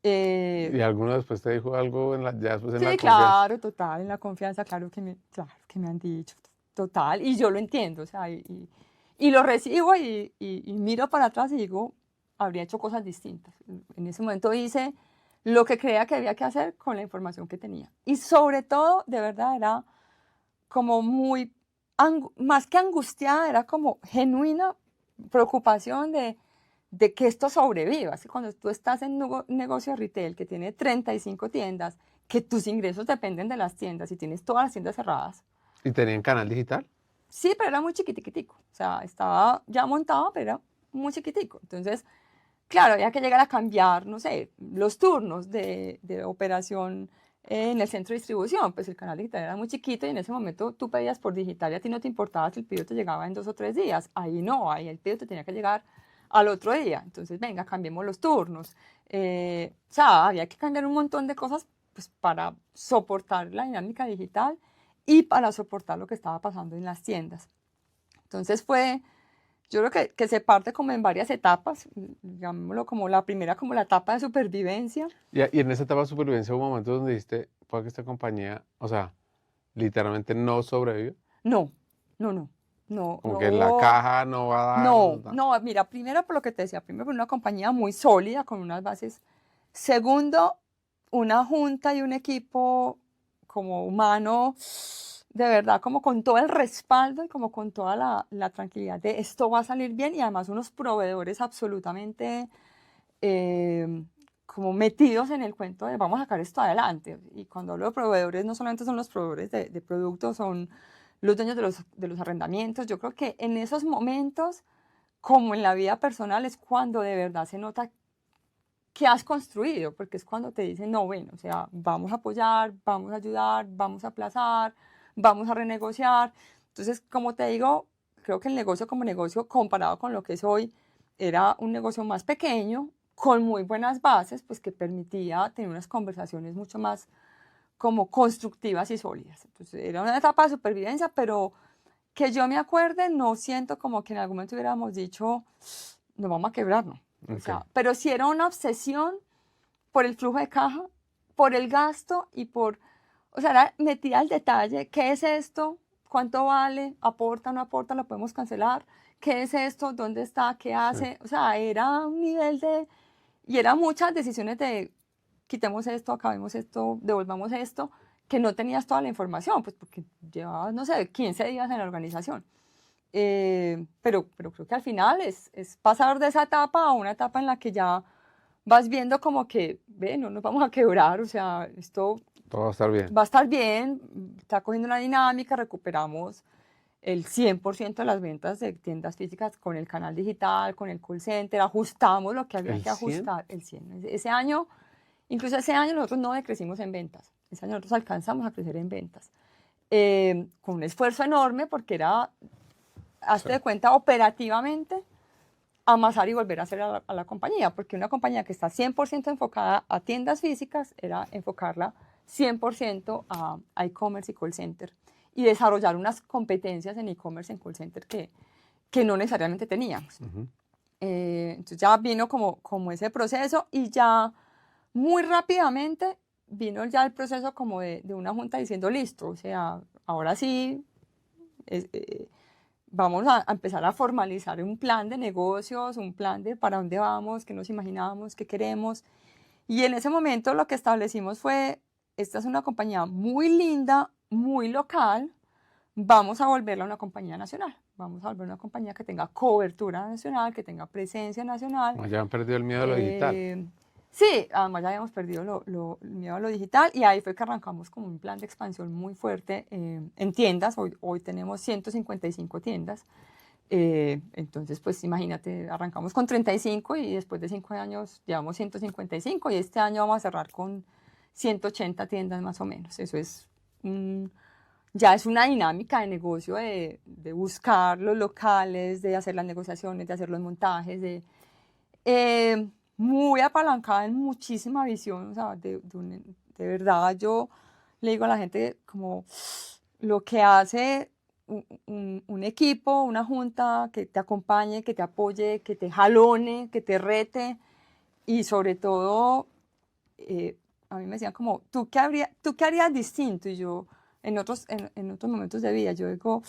¿Y alguno después te dijo algo ya después en la Sí, confianza? claro, total, en la confianza, claro que me han dicho, total, y yo lo entiendo, o sea, y Y lo recibo y miro para atrás y digo, habría hecho cosas distintas. En ese momento hice lo que creía que había que hacer con la información que tenía. Y sobre todo, de verdad, era como muy, más que angustiada, era como genuina preocupación de que esto sobreviva. Así cuando tú estás en un negocio retail que tiene 35 tiendas, que tus ingresos dependen de las tiendas y tienes todas las tiendas cerradas. ¿Y tenían canal digital? Sí, pero era muy chiquitico. O sea, estaba ya montado, pero era muy chiquitico. Entonces, claro, había que llegar a cambiar, no sé, los turnos de operación en el centro de distribución. Pues el canal digital era muy chiquito y en ese momento tú pedías por digital y a ti no te importaba si el pedido te llegaba en 2 o 3 días. Ahí no, ahí el pedido te tenía que llegar al otro día. Entonces, venga, cambiemos los turnos. O sea, había que cambiar un montón de cosas pues, para soportar la dinámica digital y para soportar lo que estaba pasando en las tiendas. Entonces yo creo que se parte como en varias etapas, digámoslo como la primera, como la etapa de supervivencia. Y en esa etapa de supervivencia hubo momentos donde dijiste, puede que esta compañía, o sea, literalmente no sobrevivió. No, no, no, no, Como no que la hubo- caja no va a dar. no, mira, primero por lo que te decía, primero por una compañía muy sólida, con unas bases. Segundo, una junta y un equipo como humano, de verdad, como con todo el respaldo y como con toda la tranquilidad de esto va a salir bien y además unos proveedores absolutamente como metidos en el cuento de vamos a sacar esto adelante. Y cuando hablo de proveedores, no solamente son los proveedores de productos, son los dueños de los arrendamientos. Yo creo que en esos momentos, como en la vida personal, es cuando de verdad se nota que has construido, porque es cuando te dicen, no, bueno, o sea, vamos a apoyar, vamos a ayudar, vamos a aplazar, vamos a renegociar. Entonces, como te digo, creo que el negocio como negocio, comparado con lo que es hoy, era un negocio más pequeño, con muy buenas bases, pues que permitía tener unas conversaciones mucho más como constructivas y sólidas. Entonces, era una etapa de supervivencia, pero que yo me acuerde, no siento como que en algún momento hubiéramos dicho, nos vamos a quebrar, no. O sea, Ok. pero sí era una obsesión por el flujo de caja, por el gasto y por, o sea, era metida al detalle, ¿qué es esto? ¿Cuánto vale? ¿Aporta? ¿No aporta? ¿Lo podemos cancelar? ¿Qué es esto? ¿Dónde está? ¿Qué Sí. hace? O sea, era un nivel de, y eran muchas decisiones de quitemos esto, acabemos esto, devolvamos esto, que no tenías toda la información, pues porque llevabas, no sé, 15 días en la organización. Pero creo que al final es pasar de esa etapa a una etapa en la que ya vas viendo como que, ve, no nos vamos a quebrar, o sea, esto Todo va a estar bien. va a estar bien, está cogiendo una dinámica, recuperamos el 100% de las ventas de tiendas físicas con el canal digital, con el call center, ajustamos lo que había ¿El que 100? ajustar, el 100. Ese año, incluso ese año nosotros no decrecimos en ventas, ese año nosotros alcanzamos a crecer en ventas, con un esfuerzo enorme porque era, hazte de cuenta, operativamente, amasar y volver a hacer a la compañía, porque una compañía que está 100% enfocada a tiendas físicas era enfocarla 100% a e-commerce y call center y desarrollar unas competencias en e-commerce y en call center que no necesariamente teníamos. Ujú. Entonces ya vino como ese proceso y ya muy rápidamente vino ya el proceso como de una junta diciendo listo, o sea, ahora sí, vamos a empezar a formalizar un plan de negocios, un plan de para dónde vamos, qué nos imaginábamos, qué queremos. Y en ese momento lo que establecimos fue, esta es una compañía muy linda, muy local, vamos a volverla una compañía nacional. Vamos a volver una compañía que tenga cobertura nacional, que tenga presencia nacional. Ya han perdido el miedo a lo digital. Sí, además ya habíamos perdido el miedo a lo digital y ahí fue que arrancamos como un plan de expansión muy fuerte en tiendas. Hoy tenemos 155 tiendas. Entonces, pues imagínate, arrancamos con 35 y después de 5 años llevamos 155 y este año vamos a cerrar con 180 tiendas más o menos. Eso es ya es una dinámica de negocio de buscar los locales, de hacer las negociaciones, de hacer los montajes, eh, muy apalancada en muchísima visión, o sea, de verdad yo le digo a la gente como lo que hace un equipo, una junta que te acompañe, que te apoye, que te jalone, que te rete y sobre todo, a mí me decían como, ¿tú qué harías distinto? Y yo, en otros momentos de vida, yo digo,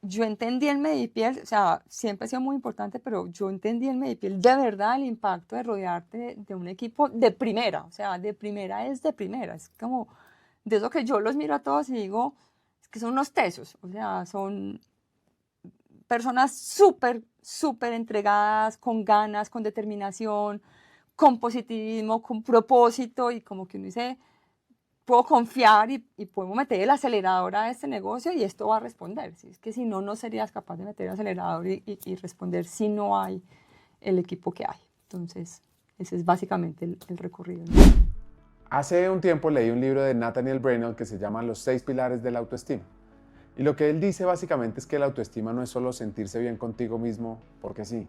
yo entendí en Medipiel, o sea, siempre ha sido muy importante, pero yo entendí en Medipiel de verdad el impacto de rodearte de un equipo de primera, o sea, de primera, es como de eso que yo los miro a todos y digo, es que son unos tesos, o sea, son personas súper, súper entregadas, con ganas, con determinación, con positivismo, con propósito, y como que uno dice, puedo confiar y podemos meter el acelerador a este negocio y esto va a responder. ¿Sí? Es que si no, no serías capaz de meter el acelerador y responder si no hay el equipo que hay. Entonces, ese es básicamente el recorrido, ¿no? Hace un tiempo leí un libro de Nathaniel Brainerd que se llama Los 6 pilares de la autoestima. Y lo que él dice básicamente es que la autoestima no es solo sentirse bien contigo mismo porque sí,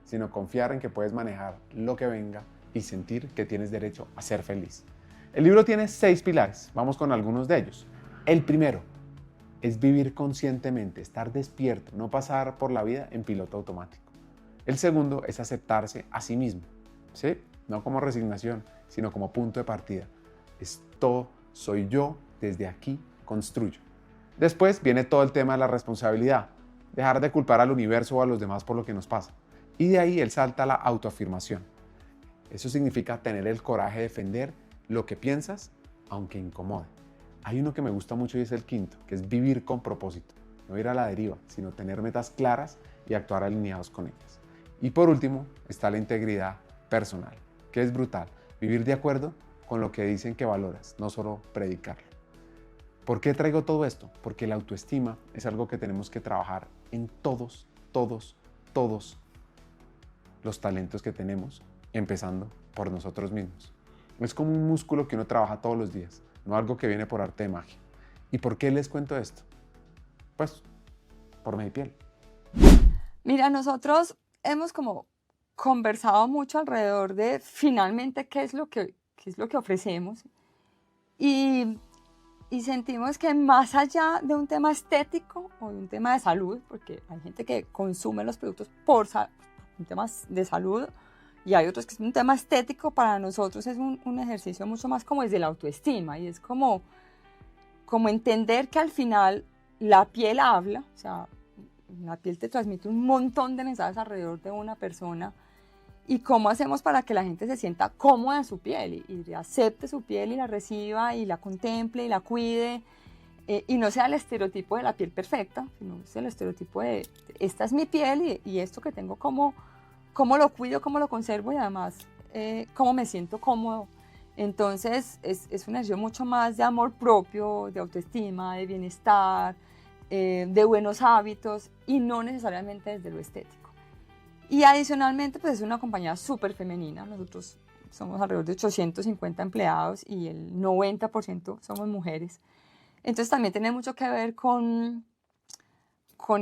sino confiar en que puedes manejar lo que venga y sentir que tienes derecho a ser feliz. El libro tiene 6 pilares, vamos con algunos de ellos. El primero es vivir conscientemente, estar despierto, no pasar por la vida en piloto automático. El segundo es aceptarse a sí mismo, ¿sí? No como resignación, sino como punto de partida. Esto soy yo, desde aquí construyo. Después viene todo el tema de la responsabilidad, dejar de culpar al universo o a los demás por lo que nos pasa. Y de ahí él salta a la autoafirmación. Eso significa tener el coraje de defender lo que piensas, aunque incomode. Hay uno que me gusta mucho y es el quinto, que es vivir con propósito. No ir a la deriva, sino tener metas claras y actuar alineados con ellas. Y por último está la integridad personal, que es brutal. Vivir de acuerdo con lo que dicen que valoras, no solo predicarlo. ¿Por qué traigo todo esto? Porque la autoestima es algo que tenemos que trabajar en todos los talentos que tenemos, empezando por nosotros mismos. Es como un músculo que uno trabaja todos los días, no algo que viene por arte de magia. ¿Y por qué les cuento esto? Pues, por Medipiel. Mira, nosotros hemos como conversado mucho alrededor de finalmente qué es lo que ofrecemos y sentimos que más allá de un tema estético o de un tema de salud, porque hay gente que consume los productos por un tema de salud y hay otros que es un tema estético, para nosotros es un ejercicio mucho más como desde la autoestima y es como entender que al final la piel habla, o sea, la piel te transmite un montón de mensajes alrededor de una persona. ¿Y cómo hacemos para que la gente se sienta cómoda en su piel y acepte su piel y la reciba y la contemple y la cuide? Y no sea el estereotipo de la piel perfecta, sino es el estereotipo de esta es mi piel y esto que tengo, cómo lo cuido, cómo lo conservo y además cómo me siento cómodo. Entonces es un ejercicio mucho más de amor propio, de autoestima, de bienestar, de buenos hábitos y no necesariamente desde lo estético. Y adicionalmente, pues es una compañía súper femenina. Nosotros somos alrededor de 850 empleados y el 90% somos mujeres. Entonces también tiene mucho que ver con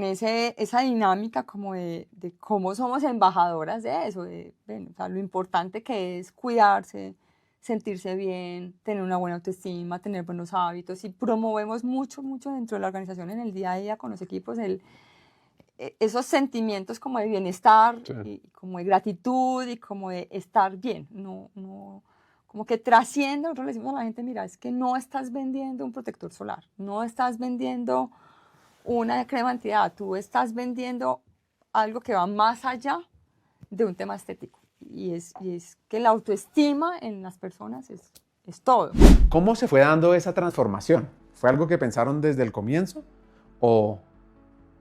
esa dinámica como de cómo somos embajadoras de eso, o sea, lo importante que es cuidarse, sentirse bien, tener una buena autoestima, tener buenos hábitos, y promovemos mucho dentro de la organización en el día a día con los equipos esos sentimientos como de bienestar, Sí. y como de gratitud y como de estar bien, no, como que trasciende. Nosotros le decimos a la gente, mira, es que no estás vendiendo un protector solar, no estás vendiendo una crema antiedad, tú estás vendiendo algo que va más allá de un tema estético, y es que la autoestima en las personas es todo. ¿Cómo se fue dando esa transformación? ¿Fue algo que pensaron desde el comienzo o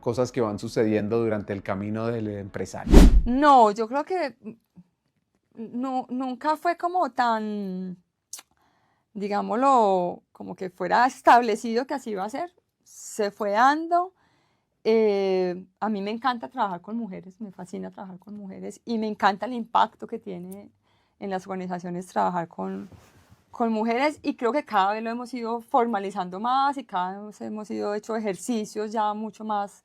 cosas que van sucediendo durante el camino del empresario? No, yo creo que no, nunca fue como tan, digámoslo, como que fuera establecido que así iba a ser. Se fue dando. A mí me encanta trabajar con mujeres, me fascina trabajar con mujeres y me encanta el impacto que tiene en las organizaciones trabajar con mujeres, y creo que cada vez lo hemos ido formalizando más y cada vez hemos ido hecho ejercicios ya mucho más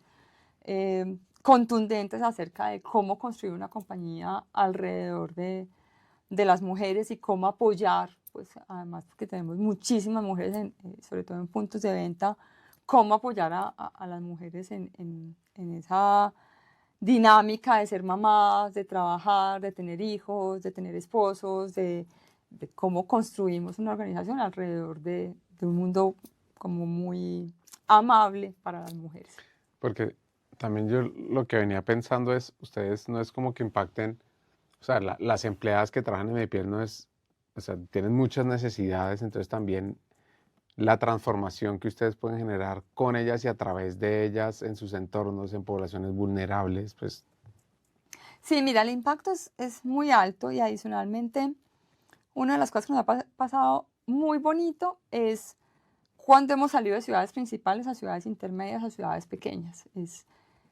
contundentes acerca de cómo construir una compañía alrededor de las mujeres y cómo apoyar, pues además porque tenemos muchísimas mujeres, sobre todo en puntos de venta, cómo apoyar a las mujeres en esa dinámica de ser mamás, de trabajar, de tener hijos, de tener esposos, de cómo construimos una organización alrededor de un mundo como muy amable para las mujeres. Porque También yo lo que venía pensando es, ustedes no es como que impacten, o sea, las empleadas que trabajan en Medipiel no es, o sea, tienen muchas necesidades, entonces también la transformación que ustedes pueden generar con ellas y a través de ellas en sus entornos, en poblaciones vulnerables, pues Sí, mira, el impacto es muy alto y adicionalmente una de las cosas que nos ha pasado muy bonito es cuando hemos salido de ciudades principales a ciudades intermedias, a ciudades pequeñas. Es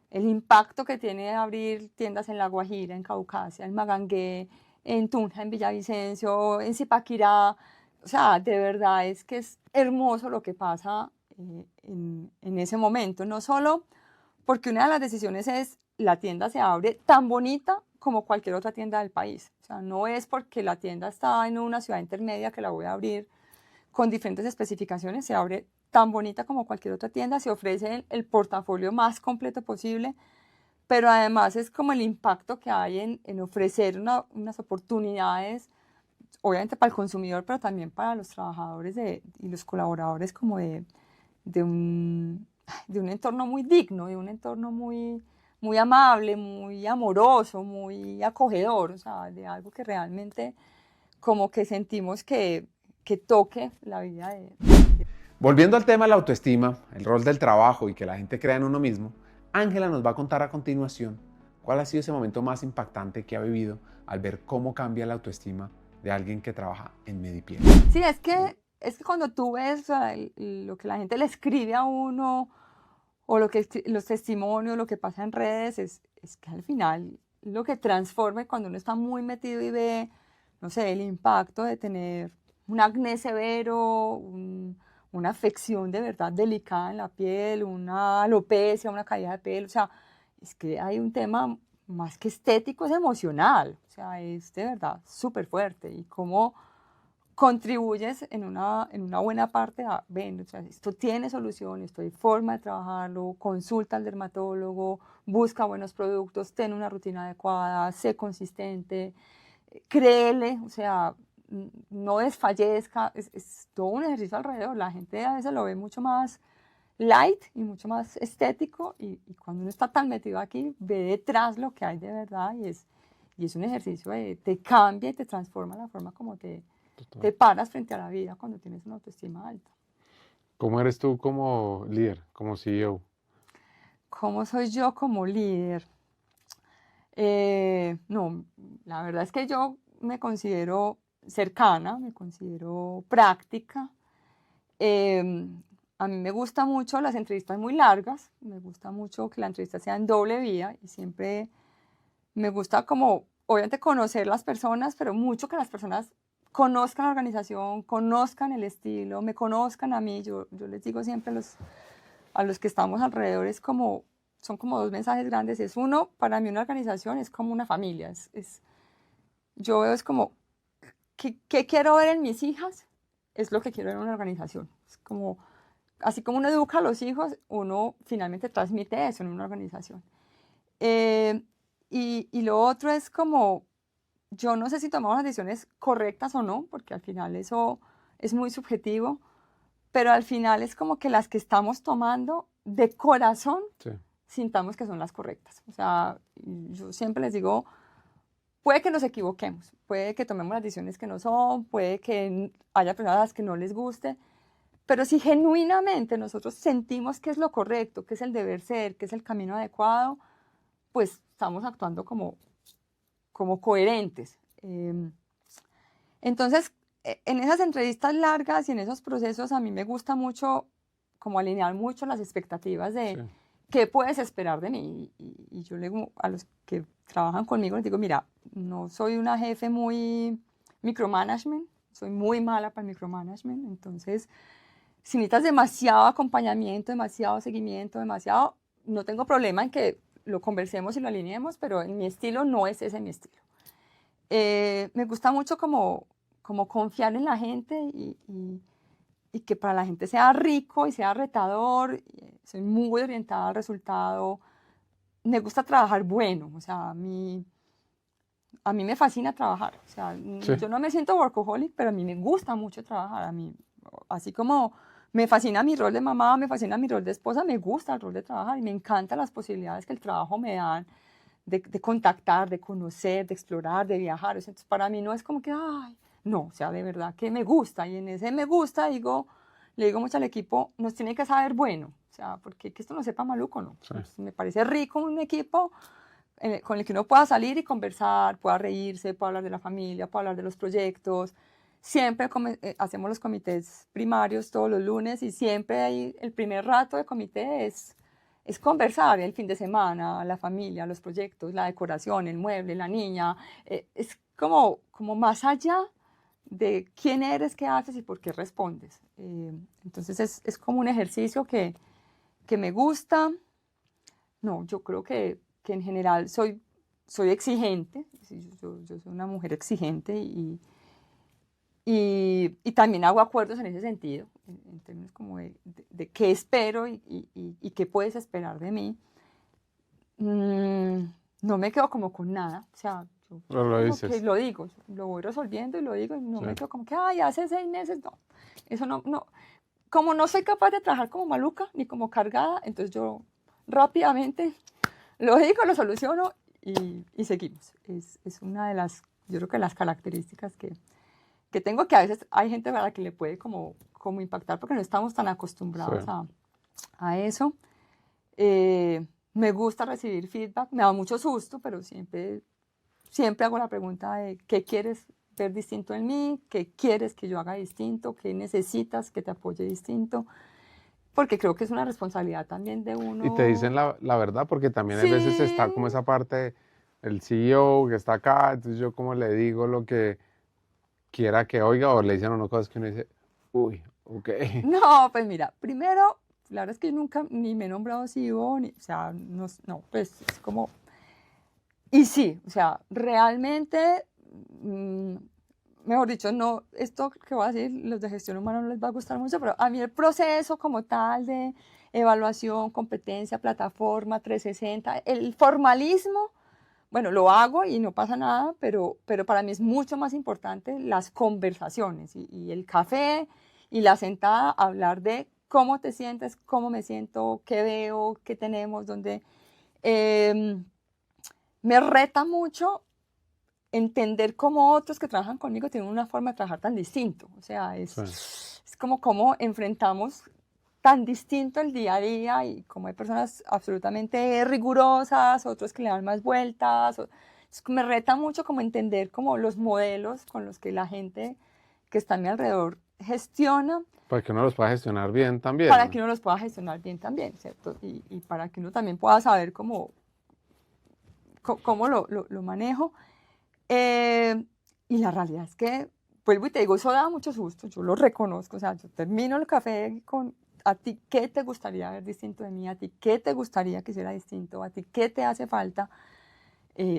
el impacto que tiene abrir tiendas en La Guajira, en Caucasia, en Magangué, en Tunja, en Villavicencio, en Zipaquirá. O sea, de verdad es que es hermoso lo que pasa en ese momento. No solo porque una de las decisiones es la tienda se abre tan bonita como cualquier otra tienda del país. O sea, no es porque la tienda está en una ciudad intermedia que la voy a abrir con diferentes especificaciones, se abre tan bonita como cualquier otra tienda, se ofrece el portafolio más completo posible, pero además es como el impacto que hay en ofrecer unas oportunidades, obviamente para el consumidor, pero también para los trabajadores y los colaboradores como de de un entorno muy digno, de un entorno muy amable, muy amoroso, muy acogedor, o sea, de algo que realmente como que sentimos que toque la vida de... Volviendo al tema de la autoestima, el rol del trabajo y que la gente crea en uno mismo, Ángela nos va a contar a continuación cuál ha sido ese momento más impactante que ha vivido al ver cómo cambia la autoestima de alguien que trabaja en Medipiel. Sí, es que cuando tú ves, o sea, lo que la gente le escribe a uno o lo que los testimonios, lo que pasa en redes, es que al final lo que transforma cuando uno está muy metido y ve, no sé, el impacto de tener un acné severo, una afección de verdad delicada en la piel, una alopecia, una caída de pelo, o sea, es que hay un tema más que estético, es emocional, o sea, es de verdad súper fuerte y cómo contribuyes en una buena parte a, ven, o sea, esto tiene solución, esto hay forma de trabajarlo, consulta al dermatólogo, busca buenos productos, ten una rutina adecuada, sé consistente, créele, o sea, no desfallezca, es todo un ejercicio alrededor, la gente a veces lo ve mucho más light y mucho más estético y cuando uno está tan metido aquí, ve detrás lo que hay de verdad y es un ejercicio de, te cambia y te transforma la forma como te paras frente a la vida cuando tienes una autoestima alta. ¿cómo eres tú como líder, como CEO? ¿Cómo soy yo como líder? No, la verdad es que yo me considero cercana, me considero práctica. Eh, a mí me gusta mucho las entrevistas muy largas, me gusta mucho que la entrevista sea en doble vía y siempre me gusta como, obviamente, conocer las personas, pero mucho que las personas conozcan la organización, conozcan el estilo, me conozcan a mí. Yo les digo siempre a los que estamos alrededor, es como, son como dos mensajes grandes. Es uno, para mí una organización es como una familia. Yo veo es como, ¿qué quiero ver en mis hijas? Es lo que quiero ver en una organización. Es como, así como uno educa a los hijos, uno finalmente transmite eso en una organización. Eh, y lo otro es como, yo no sé si tomamos las decisiones correctas o no, porque al final eso es muy subjetivo, pero al final es como que las que estamos tomando de corazón Sí. sintamos que son las correctas. O sea, yo siempre les digo, puede que nos equivoquemos, puede que tomemos las decisiones que no son, puede que haya personas a las que no les guste, pero si genuinamente nosotros sentimos que es lo correcto, que es el deber ser, que es el camino adecuado, pues estamos actuando como coherentes. Entonces, en esas entrevistas largas y en esos procesos a mí me gusta mucho como alinear mucho las expectativas Sí. de qué puedes esperar de mí. Y yo le digo a los que trabajan conmigo, les digo, mira, no soy una jefe muy micromanagement, soy muy mala para el micromanagement, entonces si necesitas demasiado acompañamiento, demasiado seguimiento, demasiado, no tengo problema en que lo conversemos y lo alineemos, pero en mi estilo no es ese mi estilo. Me gusta mucho como confiar en la gente y que para la gente sea rico y sea retador. Soy muy orientada al resultado. Me gusta trabajar bueno, o sea, a mí me fascina trabajar. O sea, Sí. yo no me siento workaholic, pero a mí me gusta mucho trabajar. A mí, así como Me fascina mi rol de mamá, me fascina mi rol de esposa, me gusta el rol de trabajar y me encantan las posibilidades que el trabajo me da de contactar, de conocer, de explorar, de viajar. Entonces, para mí no es como que, ay, no, o sea, de verdad que me gusta. Y en ese me gusta, le digo mucho al equipo, nos tiene que saber bueno. O sea, porque que esto no sepa maluco, ¿no? Sí. Entonces, me parece rico un equipo con el que uno pueda salir y conversar, pueda reírse, pueda hablar de la familia, pueda hablar de los proyectos. Siempre hacemos los comités primarios todos los lunes y siempre ahí el primer rato de comité es conversar el fin de semana, la familia, los proyectos, la decoración, el mueble, la niña. Es como más allá de quién eres, qué haces y por qué respondes. Entonces es como un ejercicio que me gusta. No, yo creo que en general soy exigente. Yo soy una mujer exigente y también hago acuerdos en ese sentido, en términos como de qué espero y qué puedes esperar de mí. No me quedo como con nada, o sea, yo Pero lo como dices. que lo digo, lo voy resolviendo y lo digo y no Sí. me quedo como que, ay, hace 6 meses, no. Eso no, como no soy capaz de trabajar como maluca ni como cargada, entonces yo rápidamente lo digo, lo soluciono y seguimos. Es una de las, yo creo que las características que tengo, que a veces hay gente a la que le puede como impactar porque no estamos tan acostumbrados Sí. a eso. Me gusta recibir feedback, me da mucho susto, pero siempre hago la pregunta de qué quieres ver distinto en mí, qué quieres que yo haga distinto, qué necesitas que te apoye distinto, porque creo que es una responsabilidad también de uno. Y te dicen la verdad, porque también hay veces está como Sí. esa parte, el CEO que está acá, entonces yo como le digo lo que quiera que oiga, o le dicen unas cosas que uno dice, uy, ok. No, pues mira, primero, la verdad es que nunca ni me he nombrado CEO, o sea, no, pues es como... Y sí, o sea, realmente, mejor dicho, no, esto que voy a decir, los de gestión humana no les va a gustar mucho, pero a mí el proceso como tal de evaluación, competencia, plataforma, 360, el formalismo, bueno, lo hago y no pasa nada, pero para mí es mucho más importante las conversaciones y el café y la sentada, hablar de cómo te sientes, cómo me siento, qué veo, qué tenemos, dónde... me reta mucho entender cómo otros que trabajan conmigo tienen una forma de trabajar tan distinto. O sea, Sí. es como cómo enfrentamos tan distinto el día a día y como hay personas absolutamente rigurosas, otros que le dan más vueltas. Me reta mucho como entender como los modelos con los que la gente que está a mi alrededor gestiona Para que uno los pueda gestionar bien también, para ¿no? que uno los pueda gestionar bien también, ¿cierto? Y para que uno también pueda saber cómo lo manejo. Y la realidad es que, vuelvo y te digo, eso da mucho susto, yo lo reconozco, o sea, yo termino el café con, ¿a ti qué te gustaría ver distinto de mí? ¿A ti qué te gustaría que hiciera distinto? ¿A ti qué te hace falta?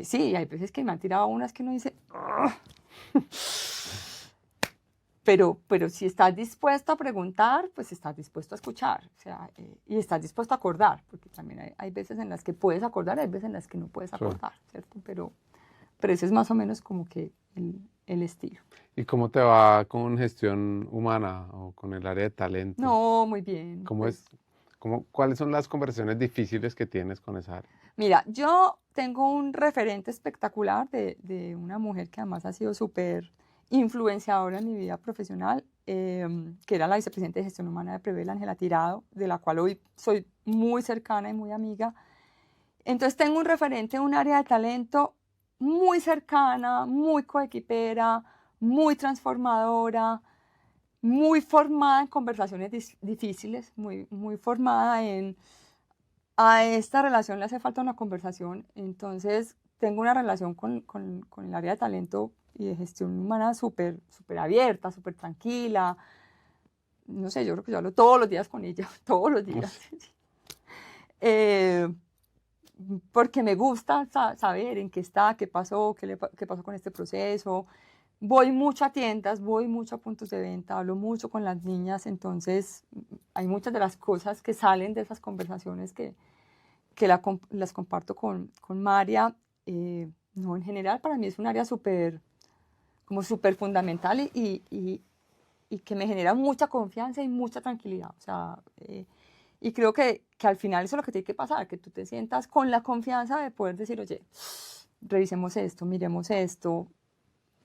Sí, hay veces que me han tirado unas que uno dice, pero si estás dispuesto a preguntar, pues estás dispuesto a escuchar, o sea, y estás dispuesto a acordar, porque también hay veces en las que puedes acordar, hay veces en las que no puedes acordar, ¿cierto? Pero ese es más o menos como que el estilo. ¿Y cómo te va con gestión humana o con el área de talento? No, muy bien. ¿Cómo Pues, cuáles son las conversaciones difíciles que tienes con esa área? mira, yo tengo un referente espectacular de una mujer que además ha sido súper influenciadora en mi vida profesional, que era la vicepresidenta de gestión humana de Prevel, Ángela Tirado, de la cual hoy soy muy cercana y muy amiga. Entonces tengo un referente en un área de talento muy cercana, muy coequipera, muy transformadora, muy formada en conversaciones difíciles, muy formada en a esta relación le hace falta una conversación. Entonces tengo una relación con el área de talento y de gestión humana súper abierta, súper tranquila. No sé, yo creo que yo hablo todos los días con ella, todos los días. Porque me gusta saber en qué está, qué pasó, qué pasó con este proceso. Voy mucho a tiendas, voy mucho a puntos de venta, hablo mucho con las niñas, entonces hay muchas de las cosas que salen de esas conversaciones que las comparto con María. No, en general para mí es un área súper fundamental y y que me genera mucha confianza y mucha tranquilidad. O sea, y creo que al final eso es lo que tiene que pasar, que tú te sientas con la confianza de poder decir, oye, revisemos esto, miremos esto,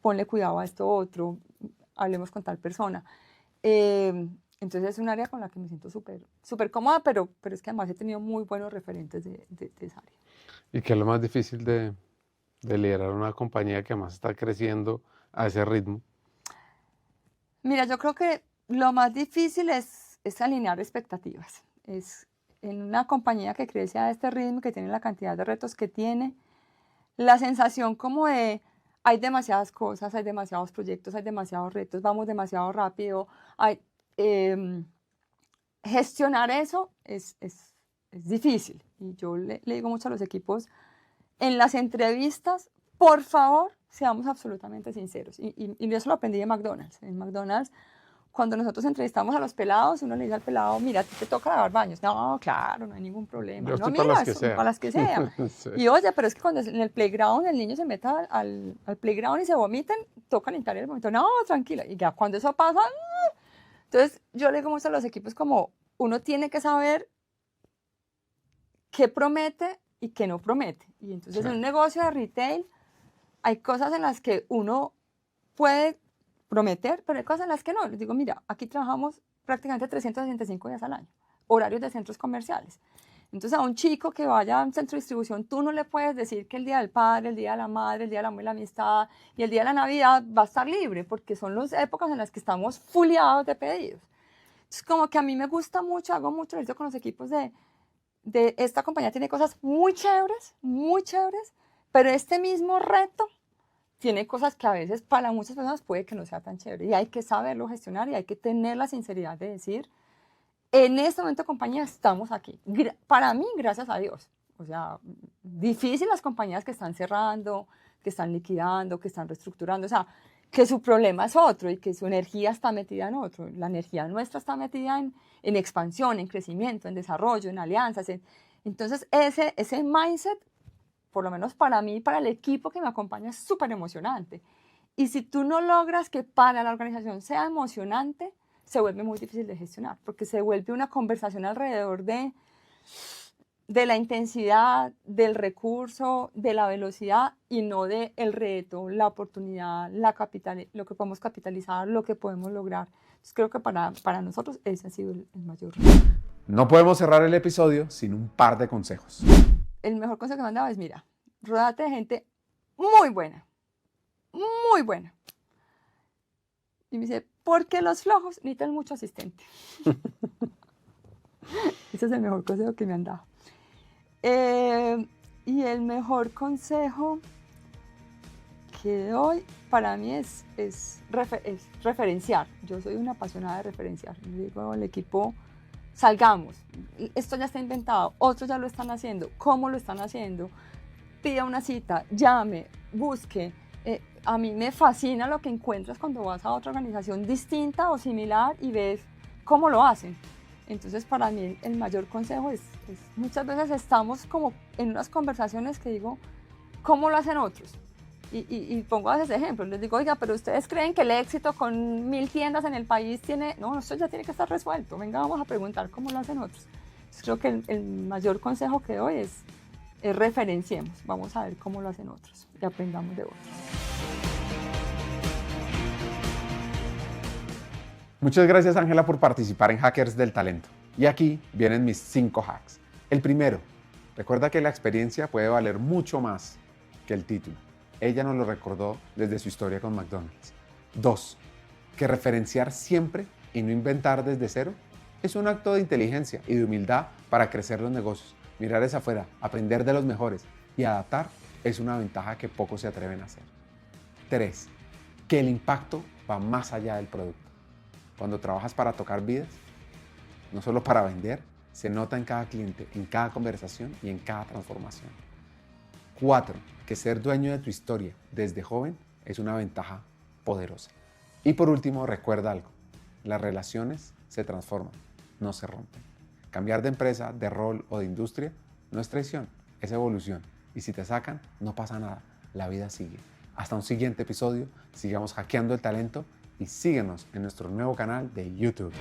ponle cuidado a esto otro, hablemos con tal persona. Entonces es un área con la que me siento súper cómoda, pero es que además he tenido muy buenos referentes de esa área. ¿Y qué es lo más difícil de liderar una compañía que además está creciendo a ese ritmo? Mira, yo creo que lo más difícil es alinear expectativas. Es en una compañía que crece a este ritmo, que tiene la cantidad de retos que tiene, la sensación como de hay demasiadas cosas, hay demasiados proyectos, hay demasiados retos, vamos demasiado rápido. Gestionar eso es difícil. Y yo le digo mucho a los equipos, en las entrevistas, por favor, seamos absolutamente sinceros. Y eso lo aprendí de McDonald's. En McDonald's, cuando nosotros entrevistamos a los pelados, uno le dice al pelado, mira, a ti te toca lavar baños. No, claro, no hay ningún problema. Yo No, estoy mira, para las que sea. para las que sea. Sí. Y oye, pero es que cuando en el playground el niño se meta al playground y se vomiten, toca limpiar el vómito. No, tranquila. Y ya cuando eso pasa, entonces yo le digo mucho a los equipos como uno tiene que saber qué promete y qué no promete. Y entonces Sí. en un negocio de retail hay cosas en las que uno puede prometer, pero hay cosas en las que no. Les digo, mira, aquí trabajamos prácticamente 365 días al año, horarios de centros comerciales. Entonces a un chico que vaya a un centro de distribución, tú no le puedes decir que el Día del Padre, el Día de la Madre, el Día del Amor y la Amistad y el Día de la Navidad va a estar libre, porque son las épocas en las que estamos fuleados de pedidos. Entonces como que a mí me gusta mucho, hago mucho ejercicio con los equipos de esta compañía tiene cosas muy chéveres, pero este mismo reto tiene cosas que a veces para muchas personas puede que no sea tan chévere y hay que saberlo gestionar y hay que tener la sinceridad de decir, en este momento compañía estamos aquí. Para mí, gracias a Dios. O sea, difícil las compañías que están cerrando, que están liquidando, que están reestructurando, o sea, que su problema es otro y que su energía está metida en otro. La energía nuestra está metida en expansión, en crecimiento, en desarrollo, en alianzas. Entonces, ese mindset, por lo menos para mí, para el equipo que me acompaña, es súper emocionante. Y si tú no logras que para la organización sea emocionante, se vuelve muy difícil de gestionar, porque se vuelve una conversación alrededor de la intensidad, del recurso, de la velocidad y no del reto, la oportunidad, lo que podemos capitalizar, lo que podemos lograr. Entonces creo que para nosotros ese ha sido el mayor reto. No podemos cerrar el episodio sin un par de consejos. El mejor consejo que me han dado es, mira, ródate de gente muy buena, muy buena. Y me dice, porque los flojos necesitan mucho asistente. Ese es el mejor consejo que me han dado. Y el mejor consejo que doy para mí es referenciar. Yo soy una apasionada de referenciar. Le digo al equipo, salgamos. Esto ya está inventado, otros ya lo están haciendo. ¿Cómo lo están haciendo? Pida una cita, llame, busque. A mí me fascina lo que encuentras cuando vas a otra organización distinta o similar y ves cómo lo hacen. Entonces, para mí el mayor consejo es muchas veces estamos como en unas conversaciones que digo, ¿cómo lo hacen otros? Y pongo a veces ejemplos, les digo, oiga, pero ustedes creen que el éxito con 1000 tiendas en el país tiene, no, esto ya tiene que estar resuelto, venga, vamos a preguntar cómo lo hacen otros. Entonces, creo que el mayor consejo que doy es referenciemos, vamos a ver cómo lo hacen otros y aprendamos de otros. Muchas gracias, Ángela, por participar en Hackers del Talento. Y aquí vienen mis 5 hacks. El primero, recuerda que la experiencia puede valer mucho más que el título. Ella nos lo recordó desde su historia con McDonald's. 2, que referenciar siempre y no inventar desde cero es un acto de inteligencia y de humildad para crecer los negocios. Mirar hacia afuera, aprender de los mejores y adaptar es una ventaja que pocos se atreven a hacer. 3, que el impacto va más allá del producto. Cuando trabajas para tocar vidas, no solo para vender, se nota en cada cliente, en cada conversación y en cada transformación. 4, que ser dueño de tu historia desde joven es una ventaja poderosa. Y por último, recuerda algo, las relaciones se transforman, no se rompen. Cambiar de empresa, de rol o de industria no es traición, es evolución. Y si te sacan, no pasa nada, la vida sigue. Hasta un siguiente episodio, sigamos hackeando el talento y síguenos en nuestro nuevo canal de YouTube.